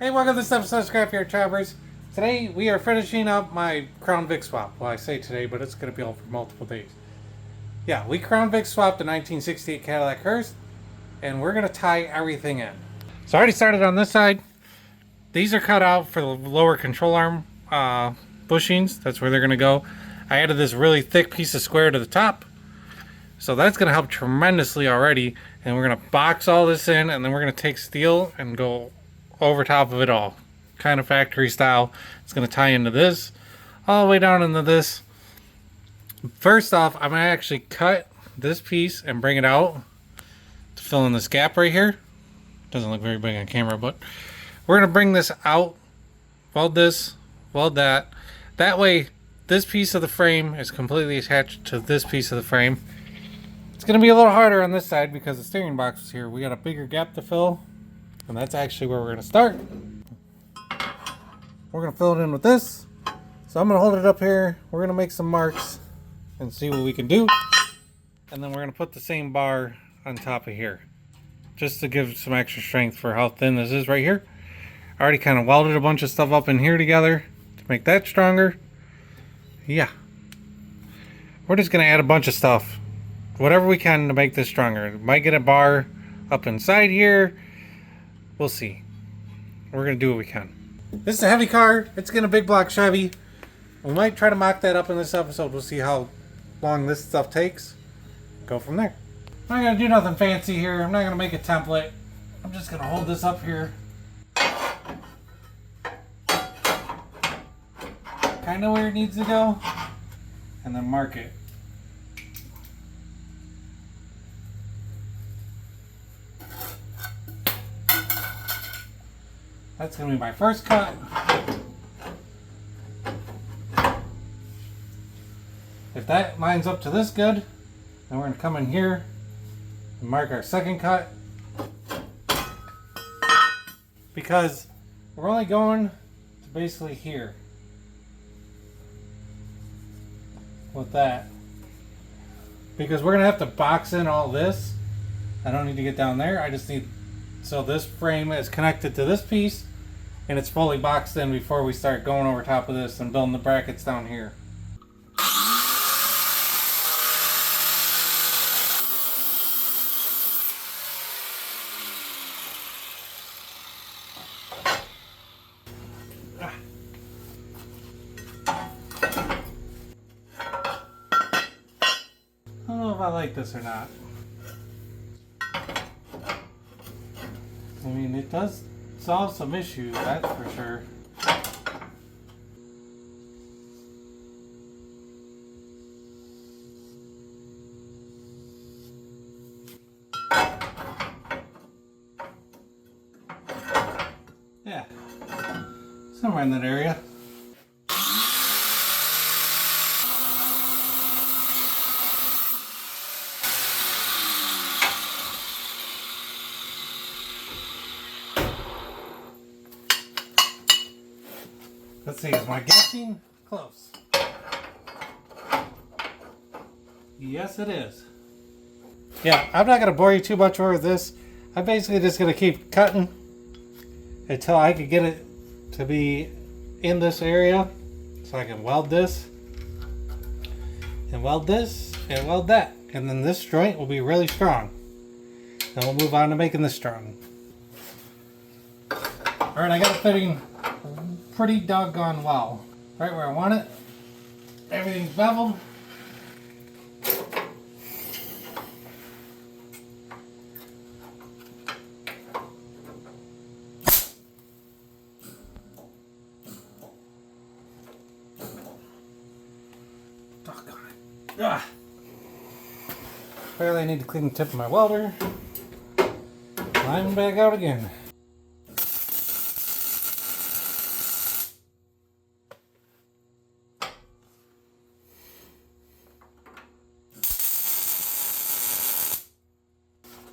Hey, welcome to this episode of Scrapyard Trappers. Today we are finishing up my Crown Vic swap. Well, I say today, but it's going to be on for multiple days. Yeah, we Crown Vic swapped the 1968 Cadillac hearse, and we're going to tie everything in. So I already started on this side. These are cut out for the lower control arm bushings. That's where they're going to go. I added this really thick piece of square to the top. So that's going to help tremendously already. And we're going to box all this in, and then we're going to take steel and go over top of it all. Kind of factory style. It's going to tie into this, all the way down into this. First off, I'm going to actually cut this piece and bring it out to fill in this gap right here. Doesn't look very big on camera, but we're going to bring this out, weld this, weld that. That way, this piece of the frame is completely attached to this piece of the frame. It's going to be a little harder on this side because the steering box is here. We got a bigger gap to fill, and that's actually where we're going to start. We're going to fill it in with this. So I'm going to hold it up here. We're going to make some marks and see what we can do. And then we're going to put the same bar on top of here, just to give some extra strength for how thin this is right here. I already kind of welded a bunch of stuff up in here together to make that stronger. Yeah. We're just going to add a bunch of stuff, whatever we can, to make this stronger. Might get a bar up inside here. We'll see. We're going to do what we can. This is a heavy car. It's getting a big block Chevy. We might try to mock that up in this episode. We'll see how long this stuff takes. Go from there. I'm not going to do nothing fancy here. I'm not going to make a template. I'm just going to hold this up here. Kind of where it needs to go. And then mark it. That's going to be my first cut. If that lines up to this good, then we're going to come in here and mark our second cut. Because we're only going to basically here with that. Because we're going to have to box in all this. I don't need to get down there. I just need, so this frame is connected to this piece and it's fully boxed in before we start going over top of this and building the brackets down here. I don't know if I like this or not. I mean, it does solve some issues, that's for sure. Yeah, somewhere in that area. Let's see, is my guessing close? Yes, it is. Yeah, I'm not going to bore you too much over this. I'm basically just going to keep cutting until I can get it to be in this area. So I can weld this, and weld this, and weld that. And then this joint will be really strong. Then we'll move on to making this strong. Alright, I got it fitting pretty doggone well. Right where I want it. Everything's beveled. Doggone it. Ah. Apparently I need to clean the tip of my welder. Line back out again.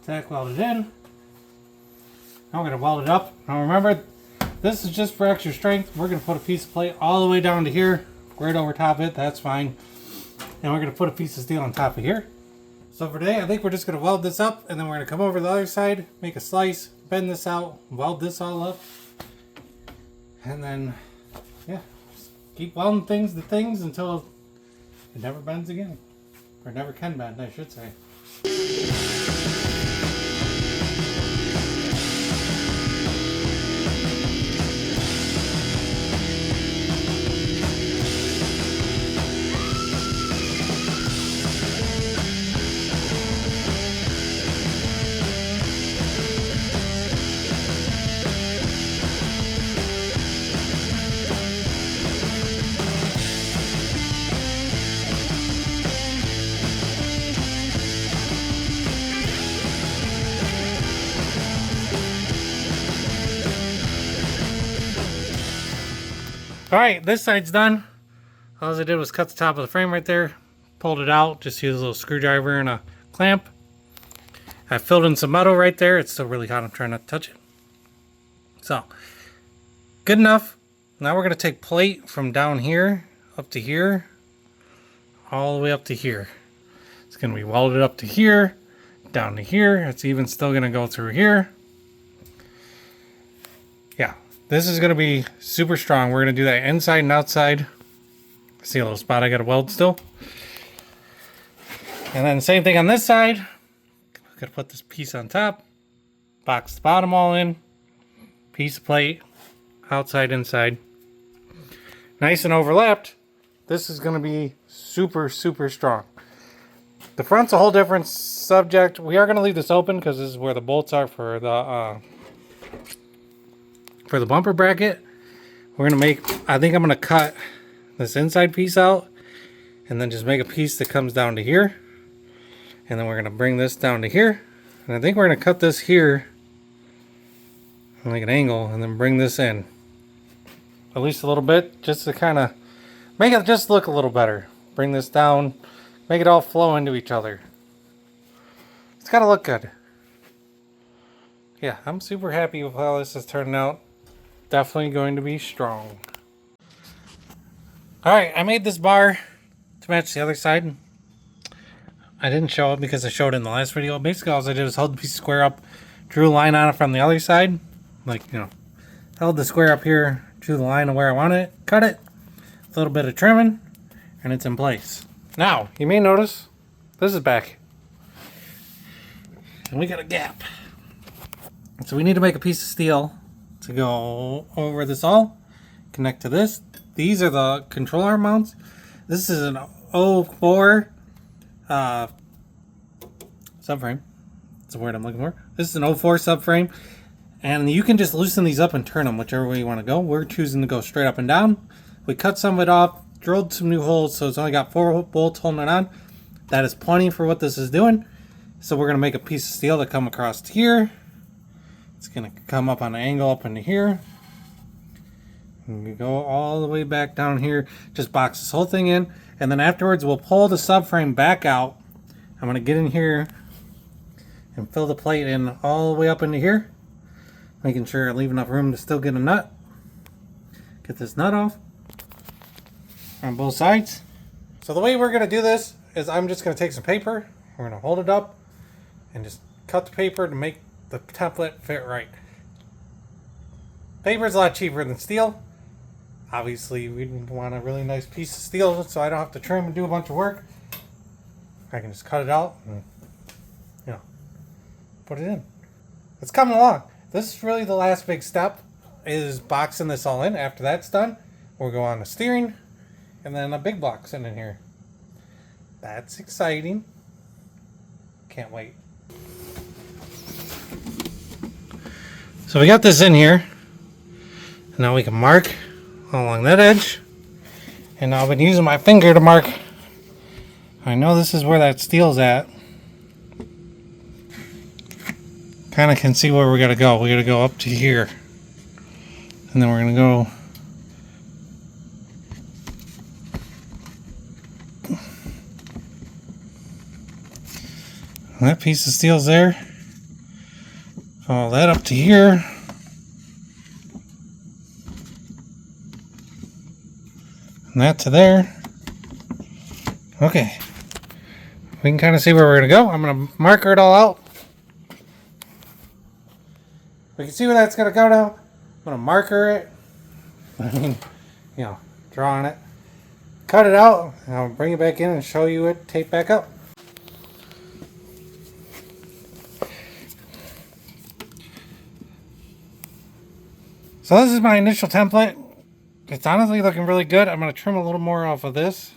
Tack welded in. Now we're going to weld it up. Now remember, this is just for extra strength. We're going to put a piece of plate all the way down to here, right over top of it. That's fine. And we're going to put a piece of steel on top of here. So for today, I think we're just going to weld this up, and then we're going to come over the other side, make a slice, bend this out, weld this all up, And then, yeah, just keep welding things to things until it never bends again. Or never can bend, I should say. Alright, this side's done. All I did was cut the top of the frame right there, pulled it out, just used a little screwdriver and a clamp. I filled in some metal right there. It's still really hot, I'm trying not to touch it. So, good enough. Now we're going to take plate from down here up to here, all the way up to here. It's going to be welded up to here, down to here. It's even still going to go through here. Yeah, this is going to be super strong. We're going to do that inside and outside. See a little spot I got to weld still. And then same thing on this side. I'm going to put this piece on top, box the bottom all in, piece of plate, outside, inside. Nice and overlapped. This is going to be super, super strong. The front's a whole different subject. We are going to leave this open because this is where the bolts are for the bumper bracket. We're going to make, I think I'm going to cut this inside piece out and then just make a piece that comes down to here. And then we're going to bring this down to here. And I think we're going to cut this here and make an angle and then bring this in. At least a little bit, just to kind of make it just look a little better. Bring this down, make it all flow into each other. It's got to look good. Yeah, I'm super happy with how this is turning out. Definitely going to be strong. Alright, I made this bar to match the other side. I didn't show it because I showed it in the last video. Basically, all I did was hold the piece of square up, drew a line on it from the other side. Like, you know, held the square up here, drew the line of where I want it, cut it, a little bit of trimming, and it's in place. Now, you may notice, this is back. And we got a gap. So we need to make a piece of steel to go over this all, connect to this. These are the control arm mounts. This is an 04 subframe. That's the word I'm looking for. This is an 04 subframe. And you can just loosen these up and turn them whichever way you want to go. We're choosing to go straight up and down. We cut some of it off, drilled some new holes, so it's only got 4 bolts holding it on. That is plenty for what this is doing. So we're going to make a piece of steel that come across here. It's going to come up on an angle up into here. And we go all the way back down here. Just box this whole thing in. And then afterwards we'll pull the subframe back out. I'm going to get in here and fill the plate in all the way up into here. Making sure I leave enough room to still get a nut. Get this nut off on both sides. So the way we're going to do this is I'm just going to take some paper. We're going to hold it up and just cut the paper to make the template fit right. Paper is a lot cheaper than steel. Obviously, we want a really nice piece of steel so I don't have to trim and do a bunch of work. I can just cut it out and, you know, put it in. It's coming along. This is really the last big step, is boxing this all in. After that's done, we'll go on to steering and then a big block sitting in here. That's exciting. Can't wait. So we got this in here. Now we can mark along that edge. And now I've been using my finger to mark. I know this is where that steel's at. Kind of can see where we gotta go. We gotta go up to here. And then we're gonna go that piece of steel's there. Follow that up to here. And that to there. Okay. We can kind of see where we're going to go. I'm going to marker it all out. We can see where that's going to go now. I'm going to marker it I mean, you know, draw on it. Cut it out, and I'll bring it back in and show you it taped back up. So this is my initial template. It's honestly looking really good. I'm going to trim a little more off of this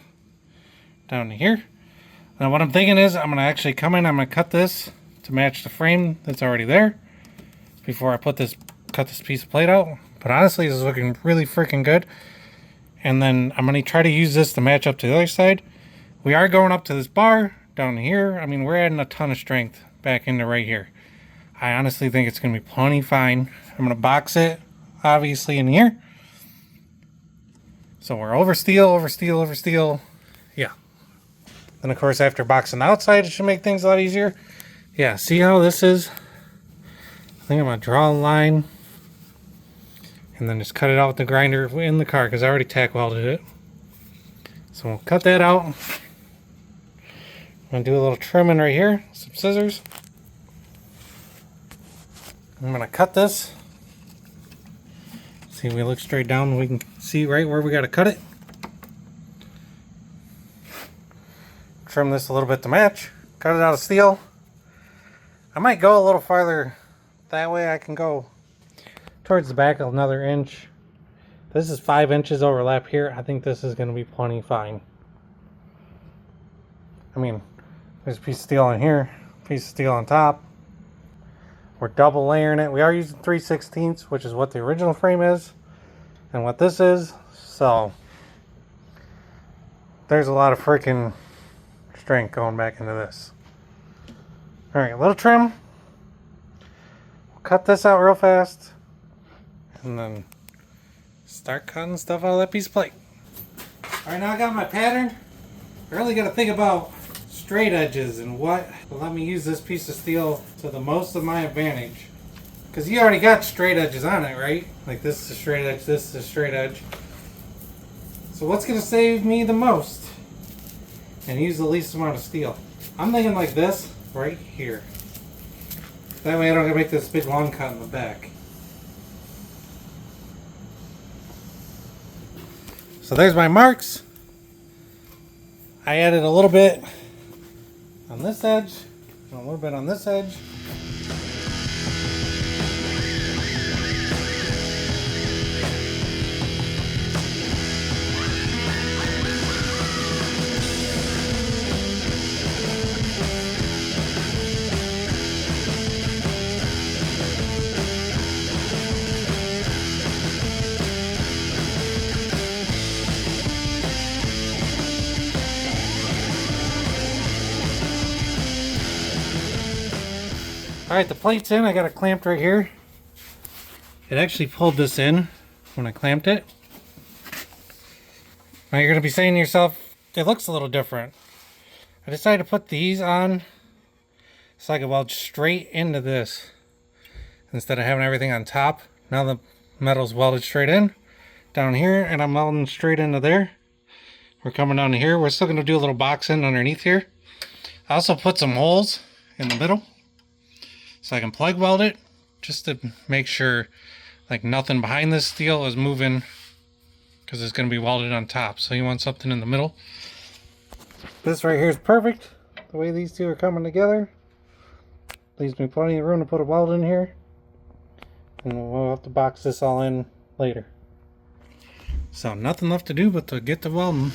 down here. Now what I'm thinking is I'm going to actually come in, I'm going to cut this to match the frame that's already there before I cut this piece of plate out. But honestly, this is looking really freaking good. And then I'm going to try to use this to match up to the other side. We are going up to this bar down here. I mean, we're adding a ton of strength back into right here. I honestly think it's going to be plenty fine. I'm going to box it, obviously, in here. So we're over steel, over steel, over steel. Yeah. Then, of course, after boxing the outside, it should make things a lot easier. Yeah, see how this is? I think I'm going to draw a line and then just cut it out with the grinder in the car because I already tack welded it. So we'll cut that out. I'm going to do a little trimming right here, some scissors. I'm going to cut this. See if we look straight down, we can see right where we got to cut it. Trim this a little bit to match. Cut it out of steel. I might go a little farther. That way I can go towards the back another inch. This is 5 inches overlap here. I think this is going to be plenty fine. I mean, there's a piece of steel in here, piece of steel on top. We're double layering it. We are using 3/16, which is what the original frame is and what this is. So there's a lot of freaking strength going back into this. All right, a little trim. We'll cut this out real fast and then start cutting stuff out of that piece of plate. All right, now I got my pattern. I really got to think about straight edges and what will let me use this piece of steel to the most of my advantage. Because you already got straight edges on it, right? Like this is a straight edge, this is a straight edge. So what's going to save me the most and use the least amount of steel? I'm thinking like this right here. That way I don't have to make this big long cut in the back. So there's my marks. I added a little bit on this edge and a little bit on this edge. Alright, the plate's in. I got it clamped right here. It actually pulled this in when I clamped it. Now you're going to be saying to yourself, it looks a little different. I decided to put these on so I could weld straight into this instead of having everything on top. Now the metal's welded straight in down here, and I'm welding straight into there. We're coming down to here. We're still going to do a little boxing underneath here. I also put some holes in the middle so I can plug weld it just to make sure like nothing behind this steel is moving because it's going to be welded on top. So you want something in the middle. This right here is perfect. The way these two are coming together leaves me plenty of room to put a weld in here, and we'll have to box this all in later. So nothing left to do but to get to welding.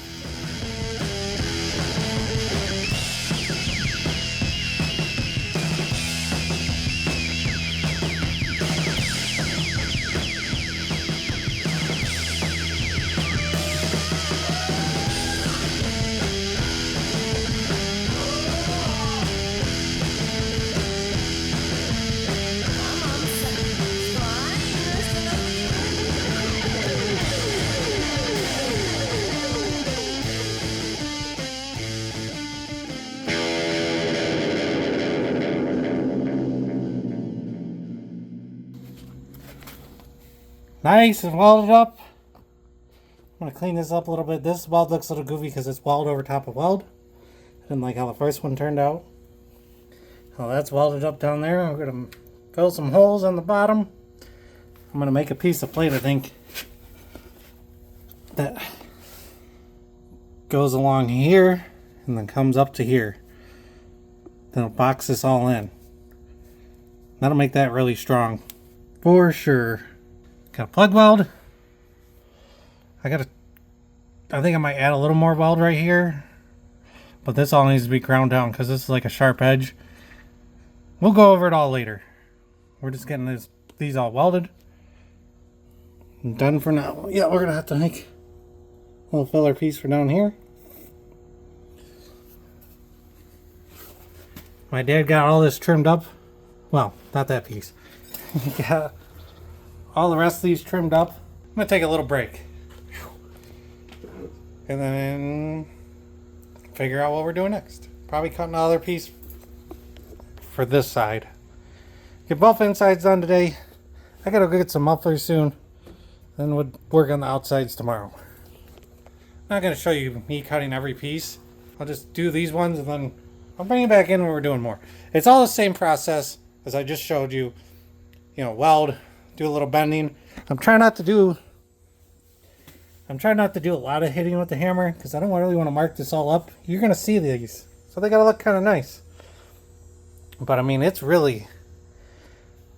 Nice and welded up. I'm going to clean this up a little bit. This weld looks a little goofy because it's weld over top of weld. I didn't like how the first one turned out. Well, that's welded up down there. I'm going to fill some holes on the bottom. I'm going to make a piece of plate, I think, that goes along here and then comes up to here. Then it'll box this all in. That'll make that really strong for sure. Got a plug weld. I think I might add a little more weld right here, but this all needs to be ground down because this is like a sharp edge. We'll go over it all later. We're just getting these all welded and done for now. Yeah, we're gonna have to make a little filler piece for down here. My dad got all this trimmed up. Well, not that piece. He got all the rest of these trimmed up. I'm gonna take a little break and then figure out what we're doing next. Probably cut another piece for this side. Get both insides done today. I gotta go get some mufflers soon. Then we'll work on the outsides tomorrow. I'm not gonna show you me cutting every piece. I'll just do these ones and then I'll bring you back in when we're doing more. It's all the same process as I just showed you. You know, weld, do a little bending. I'm trying not to do a lot of hitting with the hammer because I don't really want to mark this all up. You're gonna see these, so they gotta look kind of nice. But I mean, it's really,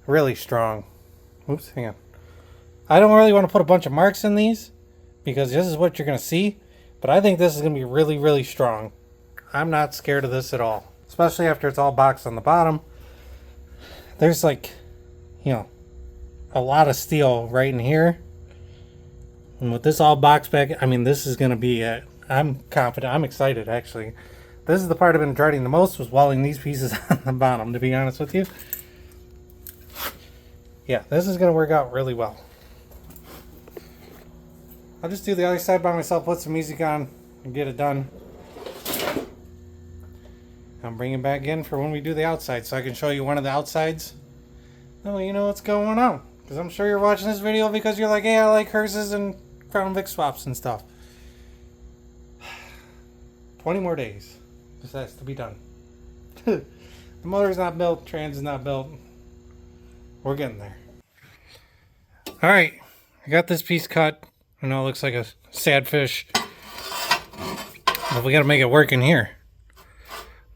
really strong. Oops, hang on. I don't really want to put a bunch of marks in these because this is what you're gonna see. But I think this is gonna be really, really strong. I'm not scared of this at all, especially after it's all boxed on the bottom. There's like, you know, a lot of steel right in here. And with this all boxed back, I mean, this is going to be it. I'm confident. I'm excited, actually. This is the part I've been dreading the most, was welding these pieces on the bottom, to be honest with you. Yeah, this is going to work out really well. I'll just do the other side by myself, put some music on, and get it done. I'm bringing back in for when we do the outside, so I can show you one of the outsides. That way you know what's going on. Because I'm sure you're watching this video because you're like, hey, I like hearses and Crown Vic swaps and stuff. 20 more days. This has to be done. The motor's not built, trans is not built. We're getting there. Alright, I got this piece cut. I know it looks like a sad fish, but we gotta make it work in here.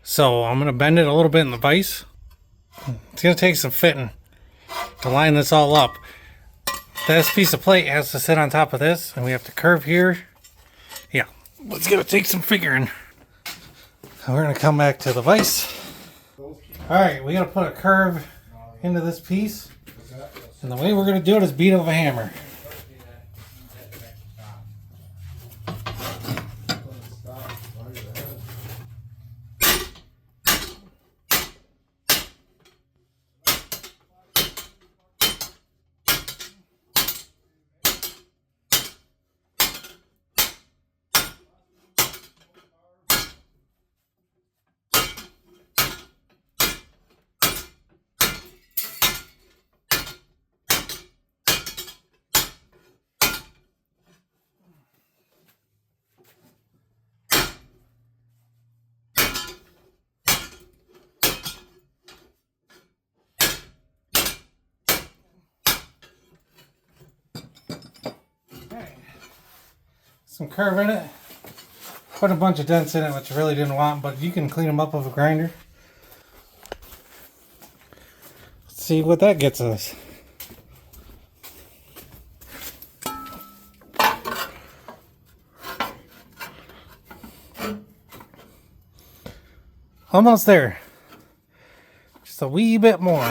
So I'm gonna bend it a little bit in the vise. It's gonna take some fitting to line this all up. This piece of plate has to sit on top of this, and we have to curve here. Yeah, it's gonna take some figuring. We're gonna come back to the vise. Alright, we gotta put a curve into this piece, and the way we're gonna do it is beat it with a hammer. Some curve in it. Put a bunch of dents in it, which I really didn't want, but you can clean them up with a grinder. Let's see what that gets us. Almost there. Just a wee bit more.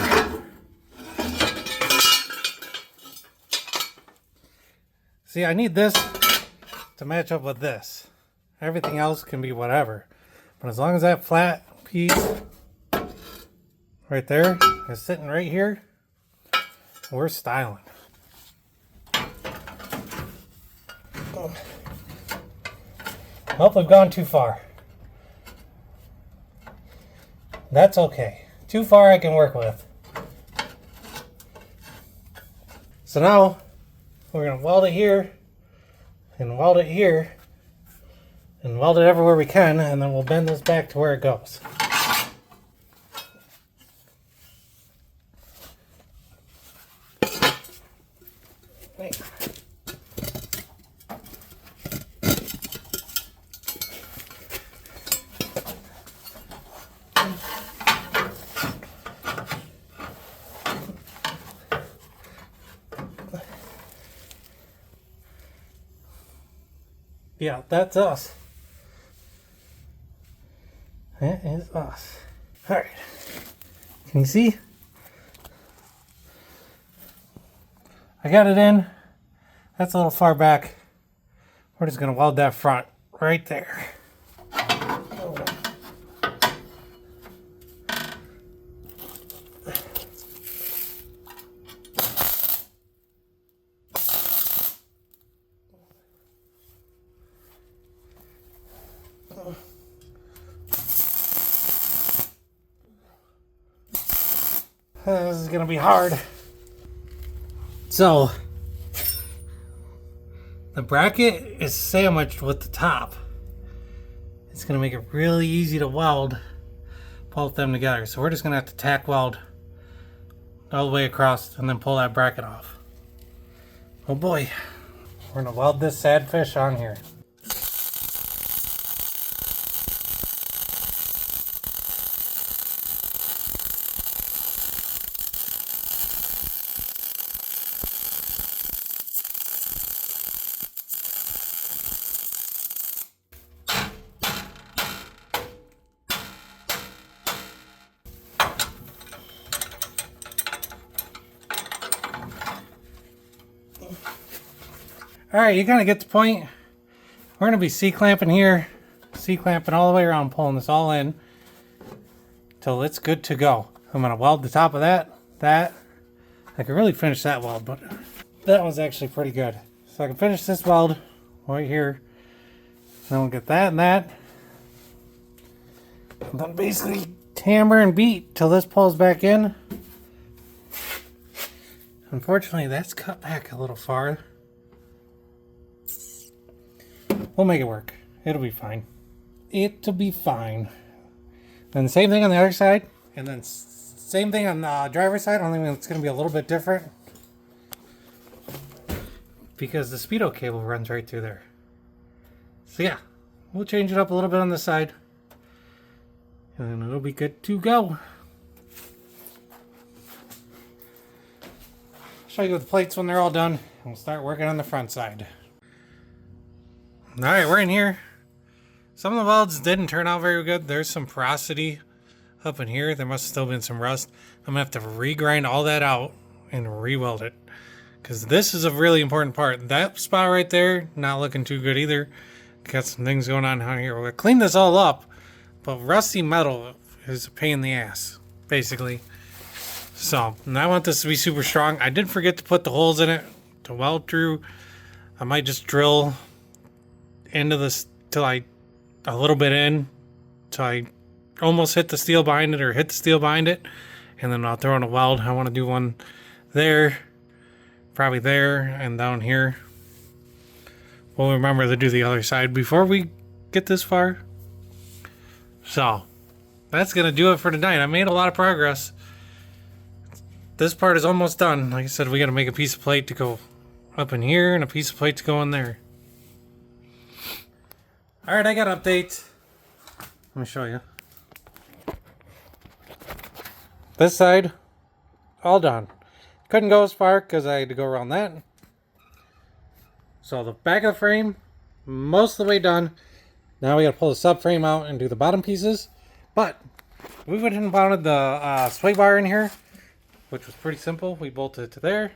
See, I need this to match up with this. Everything else can be whatever. But as long as that flat piece right there is sitting right here, we're styling. Well, we've gone too far. That's okay. Too far I can work with. So now we're going to weld it here and weld it here and weld it everywhere we can, and then we'll bend this back to where it goes. Yeah, that's us. That is us. Alright. Can you see? I got it in. That's a little far back. We're just going to weld that front right there. This is going to be hard. So, the bracket is sandwiched with the top. It's going to make it really easy to weld both them together. So we're just going to have to tack weld all the way across and then pull that bracket off. Oh boy. We're going to weld this sad fish on here. Alright, you kind of get the point. We're going to be C-clamping here, C-clamping all the way around, pulling this all in till it's good to go. I'm going to weld the top of that. I can really finish that weld, but that was actually pretty good. So I can finish this weld right here. Then we'll get that and that. And then basically hammer and beat till this pulls back in. Unfortunately, that's cut back a little far. We'll make it work. It'll be fine. It'll be fine. Then the same thing on the other side. And then same thing on the driver's side. Only it's going to be a little bit different. Because the speedo cable runs right through there. So yeah. We'll change it up a little bit on the side. And then it'll be good to go. Show you the plates when they're all done. And we'll start working on the front side. Alright, we're in here. Some of the welds didn't turn out very good. There's some porosity up in here. There must have still been some rust. I'm going to have to regrind all that out and re-weld it. Because this is a really important part. That spot right there, not looking too good either. Got some things going on down here. We're going to clean this all up. But rusty metal is a pain in the ass, basically. So, and I want this to be super strong. I did forget to put the holes in it to weld through. I might just drill into this till a little bit in, till I almost hit the steel behind it or hit the steel behind it, and then I'll throw in a weld. I want to do one there, probably there, and down here. We'll remember to do the other side before we get this far. So that's gonna do it for tonight. I made a lot of progress. This part is almost done. Like I said, we got to make a piece of plate to go up in here and a piece of plate to go in there. Alright, I got updates. Let me show you. This side, all done. Couldn't go as far because I had to go around that. So the back of the frame, most of the way done. Now we got to pull the subframe out and do the bottom pieces. But we went and mounted the sway bar in here, which was pretty simple. We bolted it to there.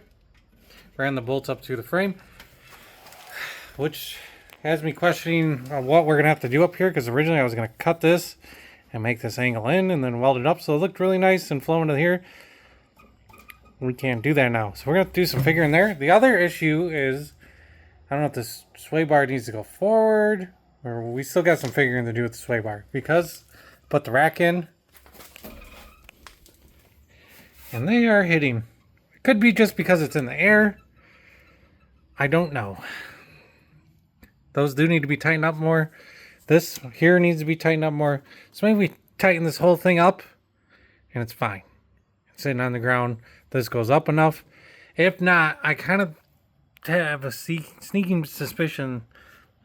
Ran the bolts up to the frame, which has me questioning what we're going to have to do up here, because originally I was going to cut this and make this angle in and then weld it up so it looked really nice and flow into here. We can't do that now. So we're going to have to do some figuring there. The other issue is, I don't know if this sway bar needs to go forward, or we still got some figuring to do with the sway bar, because put the rack in and they are hitting. It could be just because it's in the air. I don't know. Those do need to be tightened up more. This here needs to be tightened up more. So maybe we tighten this whole thing up and it's fine. It's sitting on the ground. This goes up enough. If not, I kind of have a sneaking suspicion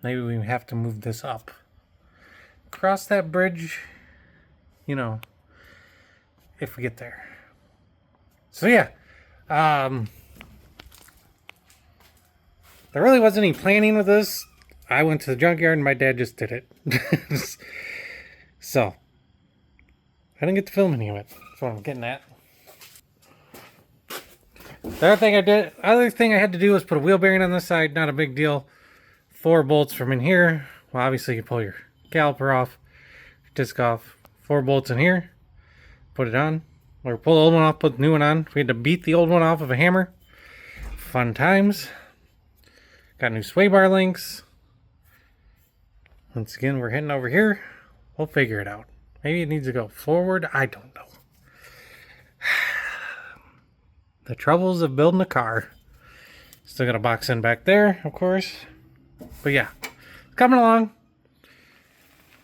maybe we have to move this up. Cross that bridge, you know, if we get there. So yeah, there really wasn't any planning with this. I went to the junkyard and my dad just did it. So, I didn't get to film any of it. That's what I'm getting at. The other thing I had to do was put a wheel bearing on this side. Not a big deal. 4 bolts from in here. Well, obviously you pull your caliper off, disc off. 4 bolts in here. Put it on. Or pull the old one off, put the new one on. We had to beat the old one off of a hammer. Fun times. Got new sway bar links. Once again, we're heading over here. We'll figure it out. Maybe it needs to go forward. I don't know. The troubles of building a car. Still got a box in back there, of course. But yeah, coming along.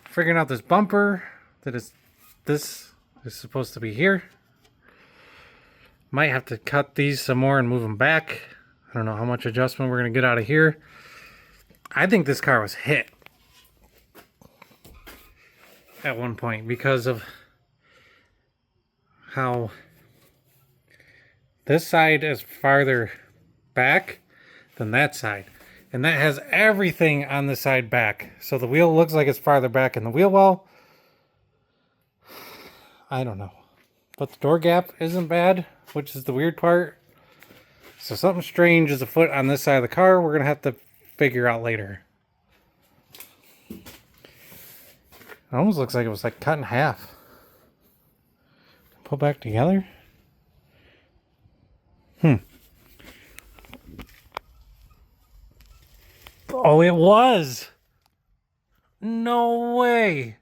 Figuring out this bumper. This is supposed to be here. Might have to cut these some more and move them back. I don't know how much adjustment we're going to get out of here. I think this car was hit at one point because of how this side is farther back than that side. And that has everything on the side back. So the wheel looks like it's farther back in the wheel well. I don't know. But the door gap isn't bad, which is the weird part. So something strange is afoot on this side of the car. We're going to have to figure out later. It almost looks like it was like cut in half. Pull back together. Oh, it was. No way.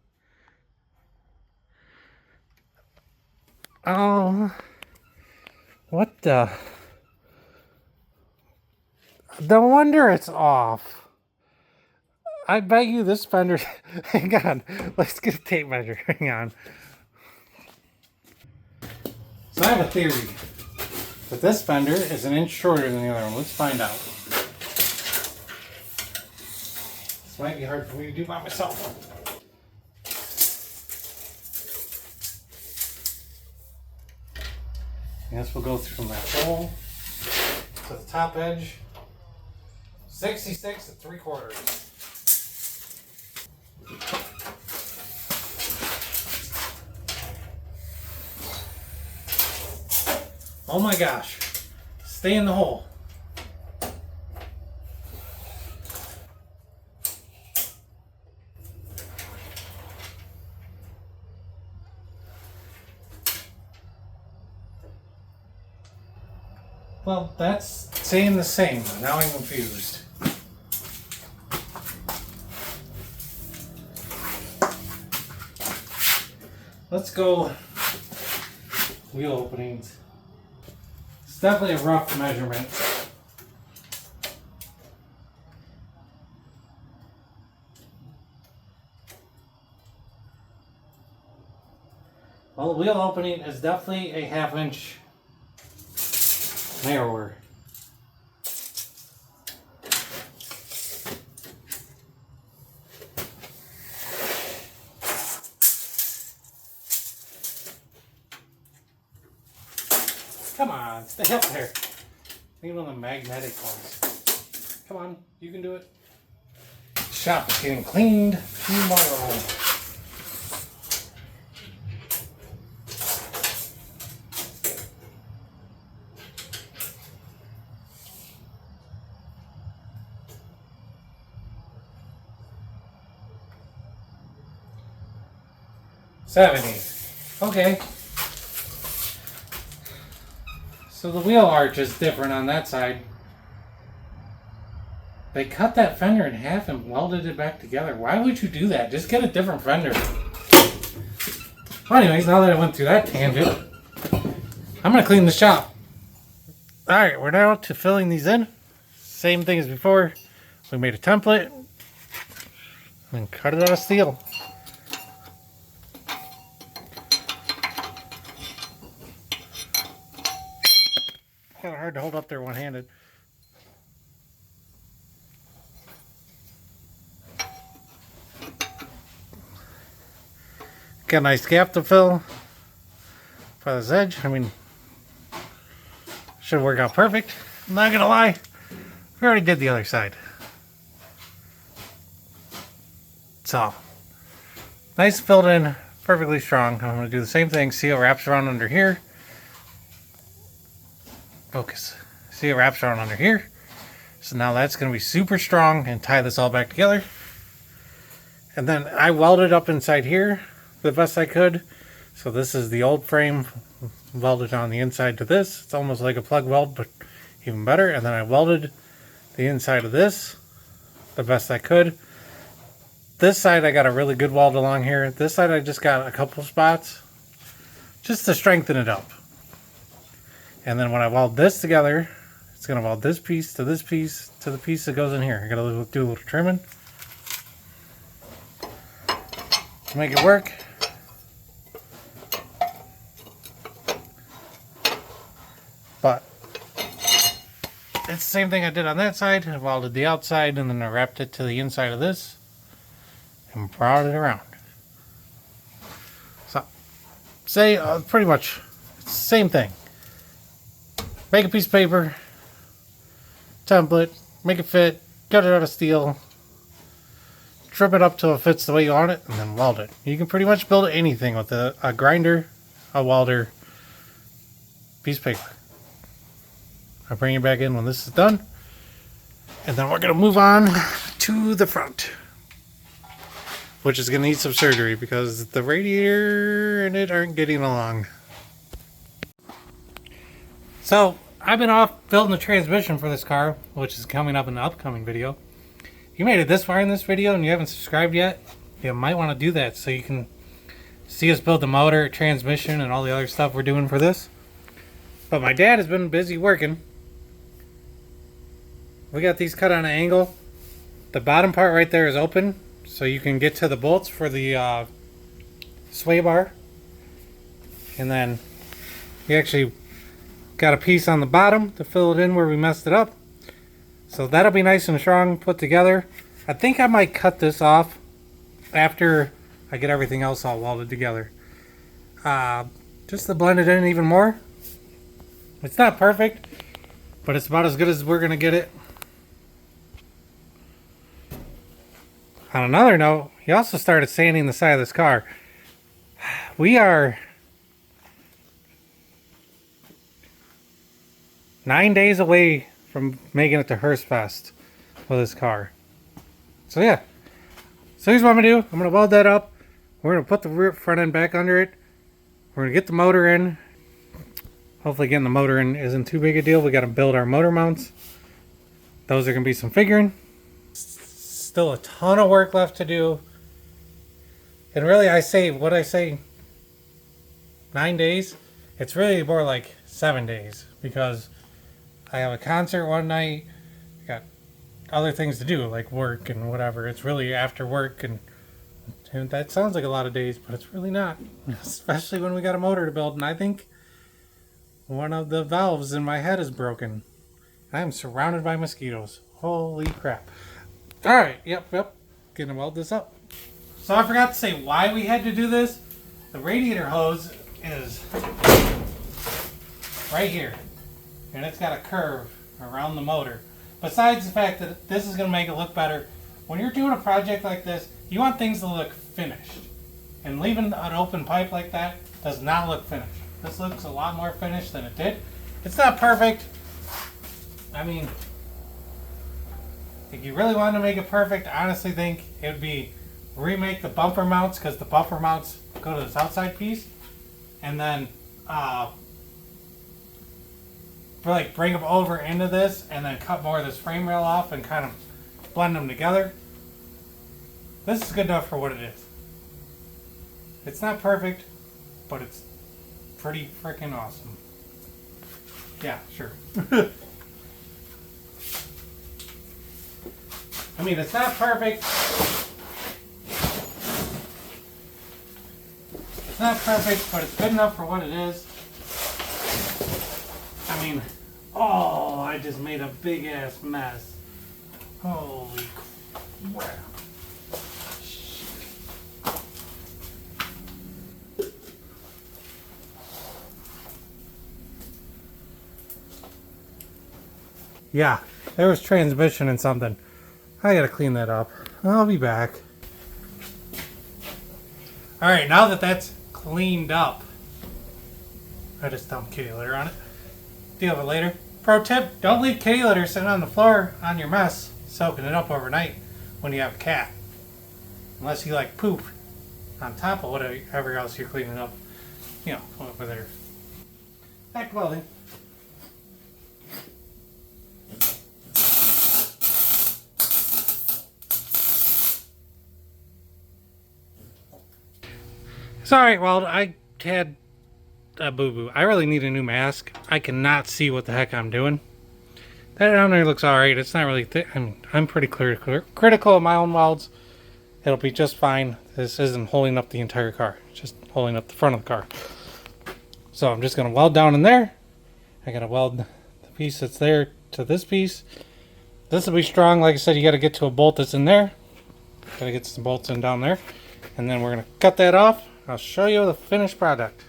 Oh. What the? No wonder it's off. I bet you this fender... Hang on. Let's get a tape measure. Hang on. So I have a theory that this fender is an inch shorter than the other one. Let's find out. This might be hard for me to do by myself. I guess we'll go from that hole to the top edge. 66 3/4. Oh my gosh. Stay in the hole. Well, that's saying the same. Now I'm confused. Let's go wheel openings. It's definitely a rough measurement. Well, the wheel opening is definitely a 1/2 inch narrower. Come on, stay up there. Need one of the magnetic ones. Come on, you can do it. Shop is getting cleaned tomorrow. $70. Okay. So the wheel arch is different on that side. They cut that fender in half and welded it back together. Why would you do that? Just get a different fender. Well, anyways, now that I went through that tangent, I'm going to clean the shop. Alright, we're now to filling these in. Same thing as before. We made a template and cut it out of steel. Kind of hard to hold up there one-handed. Got a nice gap to fill for this edge. I mean, should work out perfect. I'm not gonna lie, we already did the other side. So, nice filled in, perfectly strong. I'm going to do the same thing. See, it wraps around under here. Focus. See, it wraps around under here. So now that's going to be super strong and tie this all back together. And then I welded up inside here the best I could. So this is the old frame welded on the inside to this. It's almost like a plug weld, but even better. And then I welded the inside of this the best I could. This side I got a really good weld along here. This side I just got a couple spots just to strengthen it up. And then when I weld this together, it's going to weld this piece to this piece to the piece that goes in here. I got to do a little trimming to make it work. But it's the same thing I did on that side. I welded the outside and then I wrapped it to the inside of this and brought it around. So, say pretty much it's the same thing. Make a piece of paper, template, make it fit, cut it out of steel, trim it up till it fits the way you want it, and then weld it. You can pretty much build anything with a grinder, a welder, piece of paper. I'll bring you back in when this is done, and then we're going to move on to the front, which is going to need some surgery because the radiator and it aren't getting along. So, I've been off building the transmission for this car, which is coming up in the upcoming video. If you made it this far in this video and you haven't subscribed yet, you might want to do that so you can see us build the motor, transmission, and all the other stuff we're doing for this. But my dad has been busy working. We got these cut on an angle. The bottom part right there is open, so you can get to the bolts for the sway bar. And then we actually got a piece on the bottom to fill it in where we messed it up. So that'll be nice and strong put together. I think I might cut this off after I get everything else all welded together. Just to blend it in even more. It's not perfect, but it's about as good as we're going to get it. On another note, he also started sanding the side of this car. We are 9 days away from making it to Hearse Fest with this car. So yeah. So here's what I'm going to do. I'm going to weld that up. We're going to put the rear front end back under it. We're going to get the motor in. Hopefully getting the motor in isn't too big a deal. We got to build our motor mounts. Those are going to be some figuring. Still a ton of work left to do. And really I say 9 days. It's really more like 7 days because I have a concert one night. I got other things to do, like work and whatever. It's really after work, and that sounds like a lot of days, but it's really not. Especially when we got a motor to build, and I think one of the valves in my head is broken. I am surrounded by mosquitoes. Holy crap. Alright, yep. Gonna weld this up. So I forgot to say why we had to do this. The radiator hose is right here. And it's got a curve around the motor. Besides the fact that this is going to make it look better, when you're doing a project like this, you want things to look finished. And leaving an open pipe like that does not look finished. This looks a lot more finished than it did. It's not perfect. I mean, if you really want to make it perfect, I honestly think it would be remake the bumper mounts, because the bumper mounts go to this outside piece. And then bring them over into this and then cut more of this frame rail off and kind of blend them together. This is good enough for what it is. It's not perfect, but it's pretty freaking awesome. Yeah, sure. I mean, it's not perfect. It's not perfect, but it's good enough for what it is. I mean, oh, I just made a big ass mess. Holy crap. Yeah, there was transmission and something. I gotta clean that up. I'll be back. Alright, now that that's cleaned up, I just dumped kitty litter on it. Deal with it later. Pro tip, don't leave kitty litter sitting on the floor on your mess, soaking it up overnight when you have a cat. Unless you like poop on top of whatever else you're cleaning up. You know, over there. Back to welding. Sorry, well, I had a boo-boo. I really need a new mask. I cannot see what the heck I'm doing. That down there looks alright. It's not really thick. I'm pretty critical of my own welds. It'll be just fine. This isn't holding up the entire car. It's just holding up the front of the car. So I'm just going to weld down in there. I got to weld the piece that's there to this piece. This will be strong. Like I said, you got to get to a bolt that's in there. Got to get some bolts in down there. And then we're going to cut that off. I'll show you the finished product.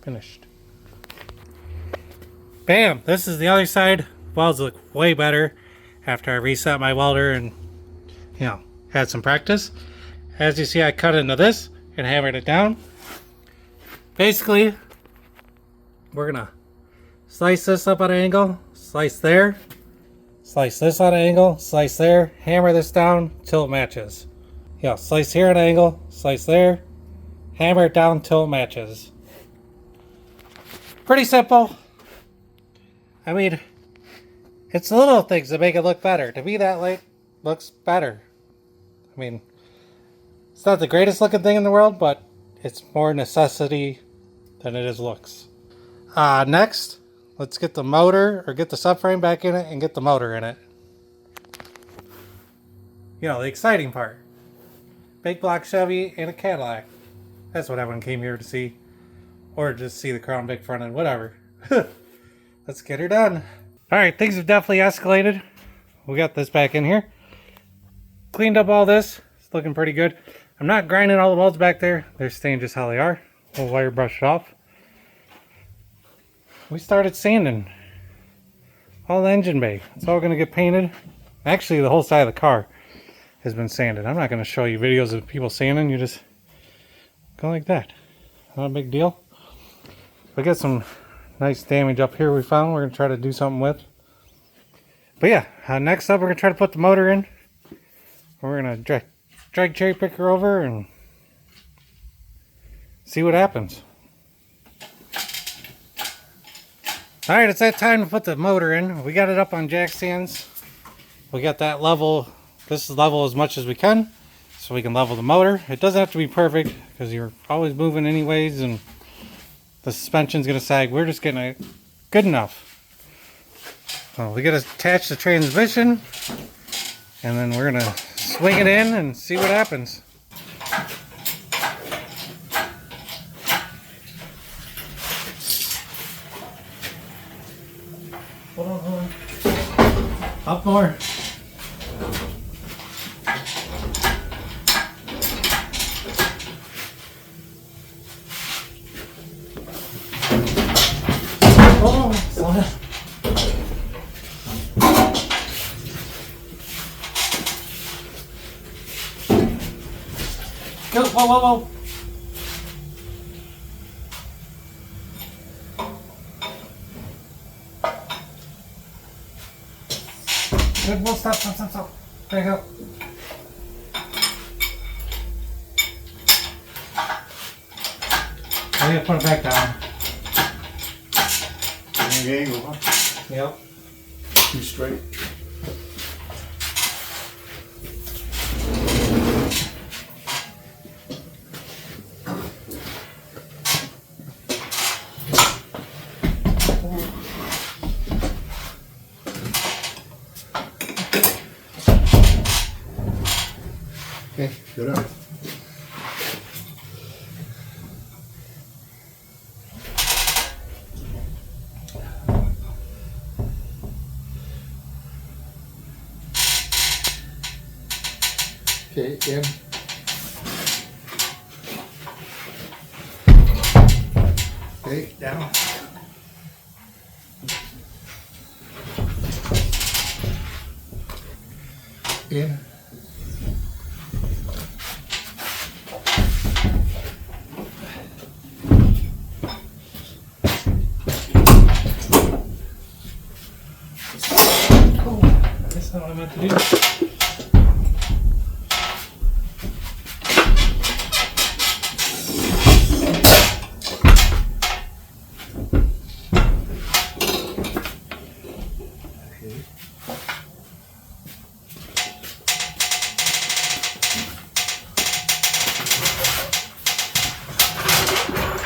Finished. Bam! This is the other side. Welds look way better after I reset my welder and, you know, had some practice. As you see, I cut into this and hammered it down. Basically, we're gonna slice this up at an angle, slice there, slice this on an angle, slice there, hammer this down till it matches. Yeah, slice here at an angle, slice there, hammer it down till it matches. Pretty simple. I mean, it's the little things that make it look better. To me, that light looks better. I mean, it's not the greatest looking thing in the world, but it's more necessity than it is looks. Next, let's get the motor, or get the subframe back in it and get the motor in it. You know, the exciting part. Big block Chevy and a Cadillac. That's what everyone came here to see. Or just see the Crown Vic front end, whatever. Let's get her done. Alright, things have definitely escalated. We got this back in here. Cleaned up all this. It's looking pretty good. I'm not grinding all the welds back there. They're staying just how they are. We'll wire brush it off. We started sanding all the engine bay. It's all going to get painted. Actually, the whole side of the car has been sanded. I'm not going to show you videos of people sanding. You just go like that. Not a big deal. We got some nice damage up here we found. We're going to try to do something with. But yeah, next up we're going to try to put the motor in. We're going to drag cherry picker over and see what happens. Alright, it's that time to put the motor in. We got it up on jack stands. We got that level. This is level as much as we can, so we can level the motor. It doesn't have to be perfect because you're always moving anyways and the suspension's going to sag. We're just getting it good enough. So we got to attach the transmission and then we're going to swing it in and see what happens. Hold on. Up more. Oh, slow down. Go, whoa. Good, we'll stop. There you go. I need to put it back down. Angle, huh? Yep. Too straight. Okay, good up. Okay, in. Okay, down. In. That's not what I meant to do.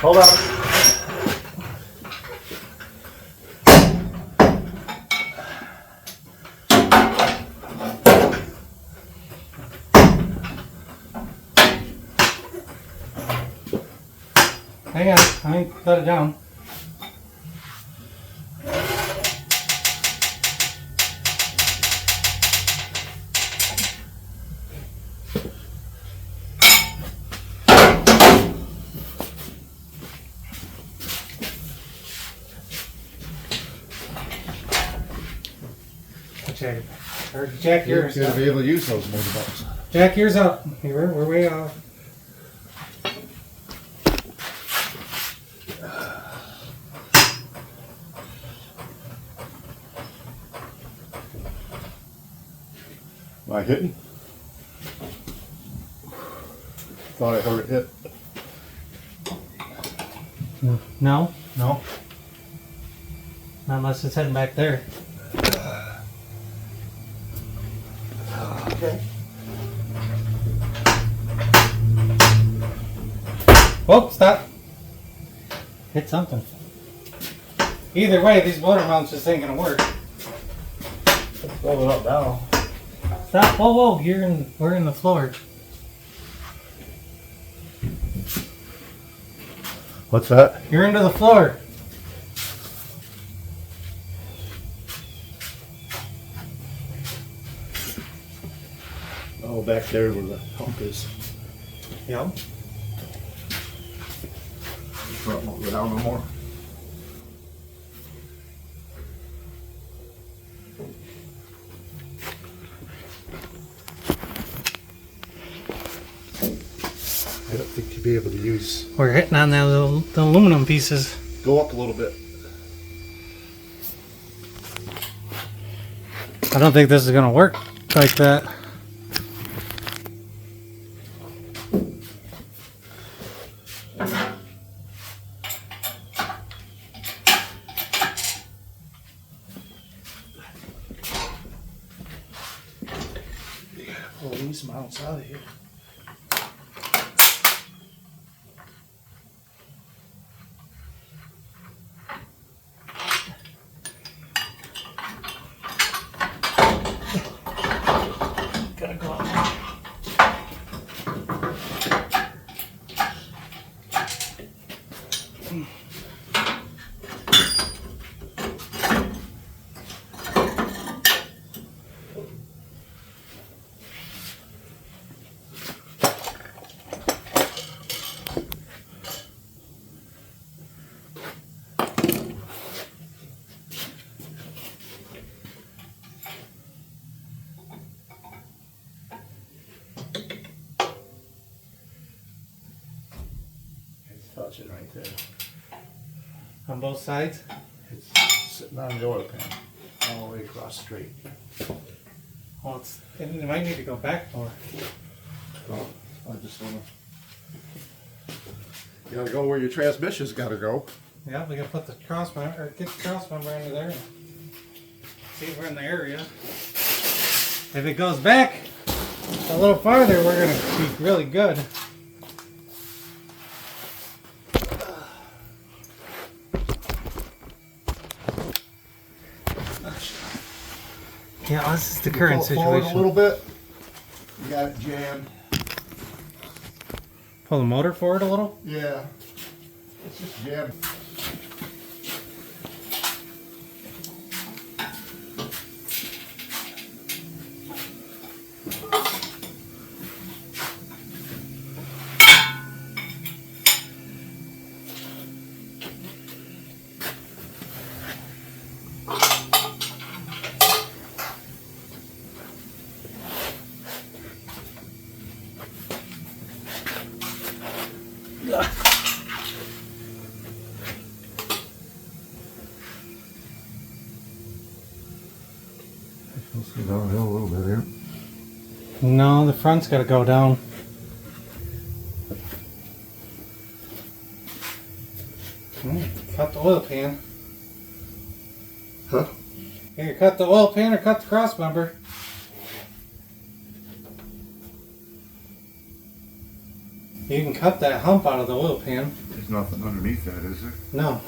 Hold on. Hang on, I ain't let it down. Jack, yours. You're going to be able to use those motor bolts. Jack, yours up. We're way off. Am I hitting? Thought I heard it hit. No. Not unless it's heading back there. Okay. Whoa, stop. Hit something. Either way, these motor mounts just ain't gonna work. Roll it up now. Stop. Whoa, we're in the floor. What's that? You're into the floor. Oh, back there where the pump is. Yep. Front won't go down no more. I don't think you'll be able to use. We're hitting on the aluminum pieces. Go up a little bit. I don't think this is gonna work like that. Pull these mounts out of here. Gotta go out. Touch it right there. On both sides. It's sitting on the oil pan all the way across the street. Well, it might need to go back more. Well, I just want to. You gotta go where your transmission's gotta go. Yeah, we gotta put the cross member, or get the cross member into there. And see if we're in the area. If it goes back a little farther, we're gonna be really good. Yeah, this is the current Pull it forward situation. a little bit. You got it jammed. Pull the motor forward a little. Yeah. It's just jammed. a little bit here. No, the front's got to go down. Cut the oil pan. Huh? Here, cut the oil pan or cut the cross member. You can cut that hump out of the oil pan. There's nothing underneath that, is there? No.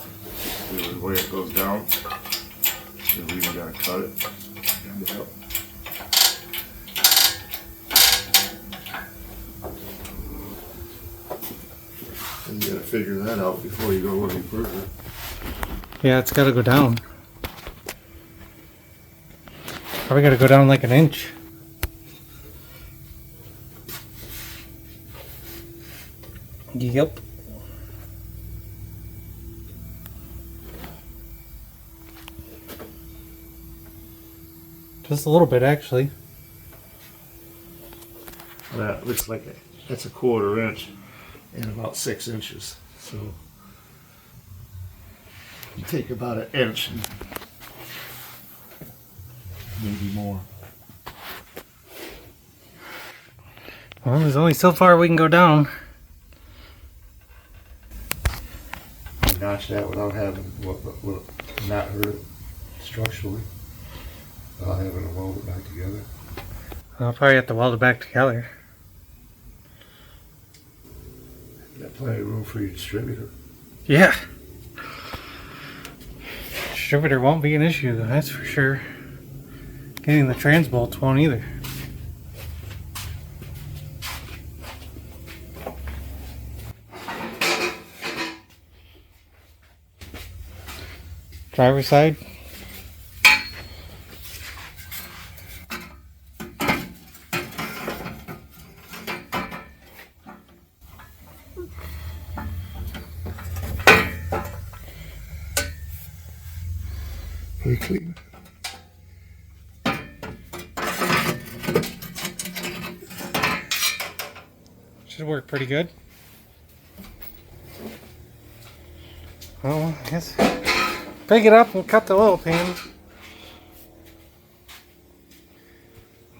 The way it goes down. We even gotta cut it. Yep. And you gotta figure that out before you go any further. Yeah, it's got to go down. Probably got to go down like an inch. Yep. Just a little bit, actually. That looks like that's a 1/4 inch and about 6 inches. So you take about an inch, and maybe more. Well, there's only so far we can go down. You notch that without having not hurt it structurally. Without having to weld it back together. I'll probably have to weld it back together. You got plenty of room for your distributor. Yeah. Distributor won't be an issue, that's for sure. Getting the trans bolts won't either. Driver's side. Pretty clean. Should work pretty good. Well, I guess pick it up and cut the oil pan.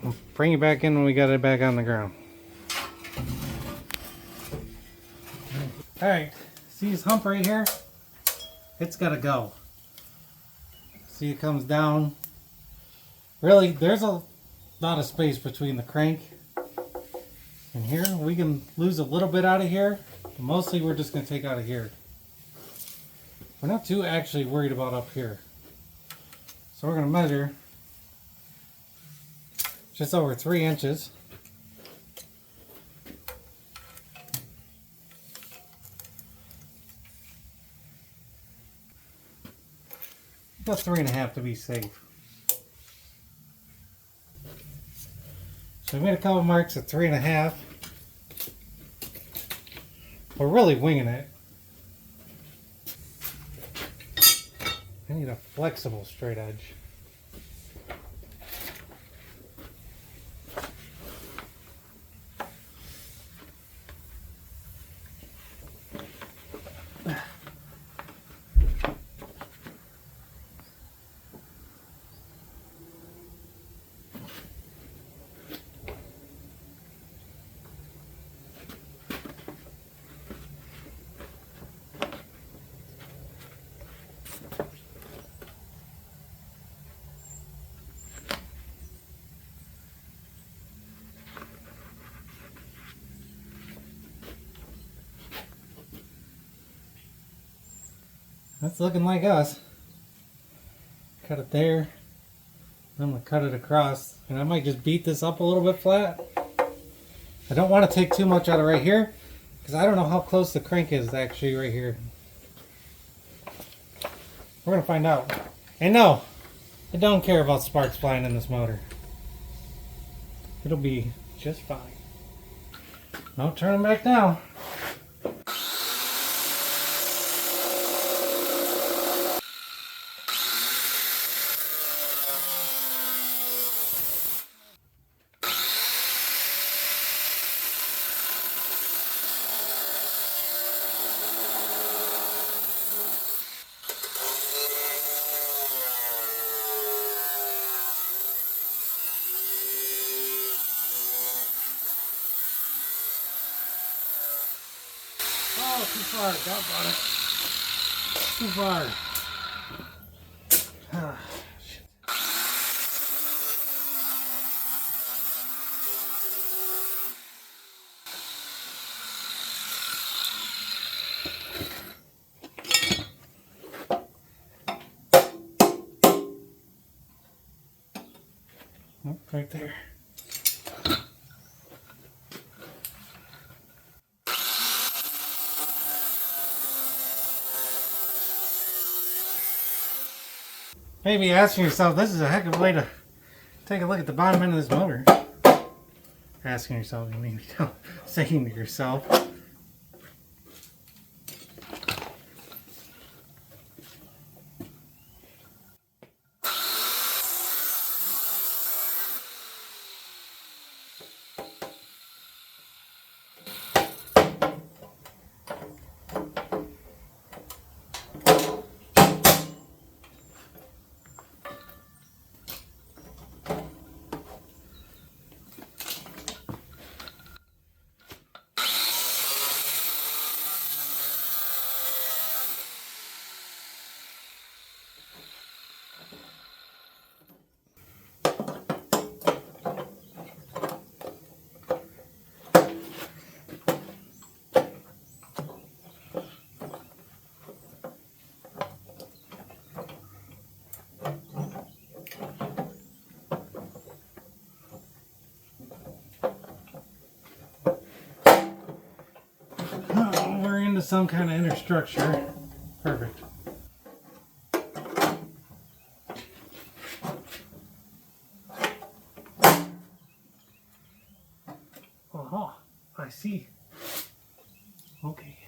We'll bring it back in when we got it back on the ground. Alright, see this hump right here? It's gotta go. See, it comes down. Really, there's a lot of space between the crank and here. We can lose a little bit out of here, but mostly we're just going to take out of here. We're not too actually worried about up here. So we're going to measure just over 3 inches. About 3.5 to be safe. So we made a couple marks at 3.5. We're really winging it. I need a flexible straight edge. That's looking like us. Cut it there. I'm going to cut it across. And I might just beat this up a little bit flat. I don't want to take too much out of right here, because I don't know how close the crank is actually right here. We're going to find out. And no, I don't care about sparks flying in this motor. It'll be just fine. No turning back now. Oh, too far. Doggone it. Too far. Ah, shit. Oh, right there. Maybe asking yourself, this is a heck of a way to take a look at the bottom end of this motor. Asking yourself, you mean saying to yourself. Oh, we're into some kind of inner structure. Perfect. Oh, I see. Okay.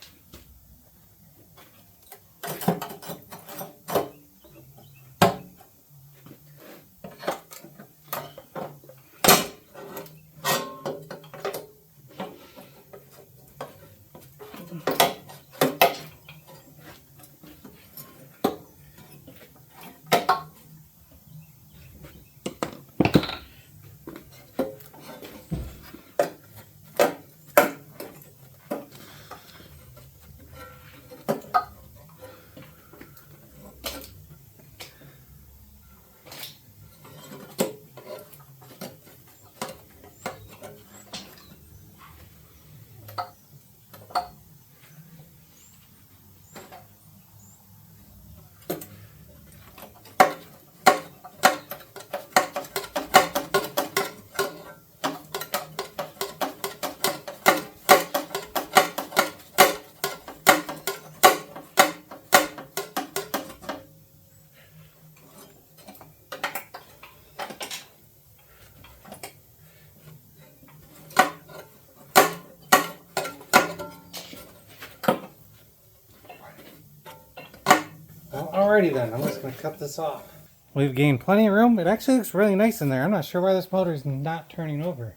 Well, alrighty then, I'm just going to cut this off. We've gained plenty of room. It actually looks really nice in there. I'm not sure why this motor is not turning over.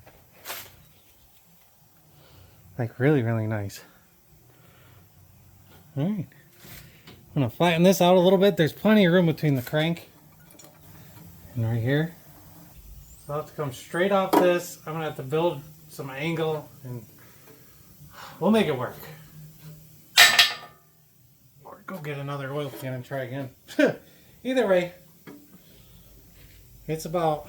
Like really, really nice. Alright. I'm going to flatten this out a little bit. There's plenty of room between the crank and right here. So I'll have to come straight off this. I'm going to have to build some angle and we'll make it work. Or go get another oil can and try again. Either way, it's about,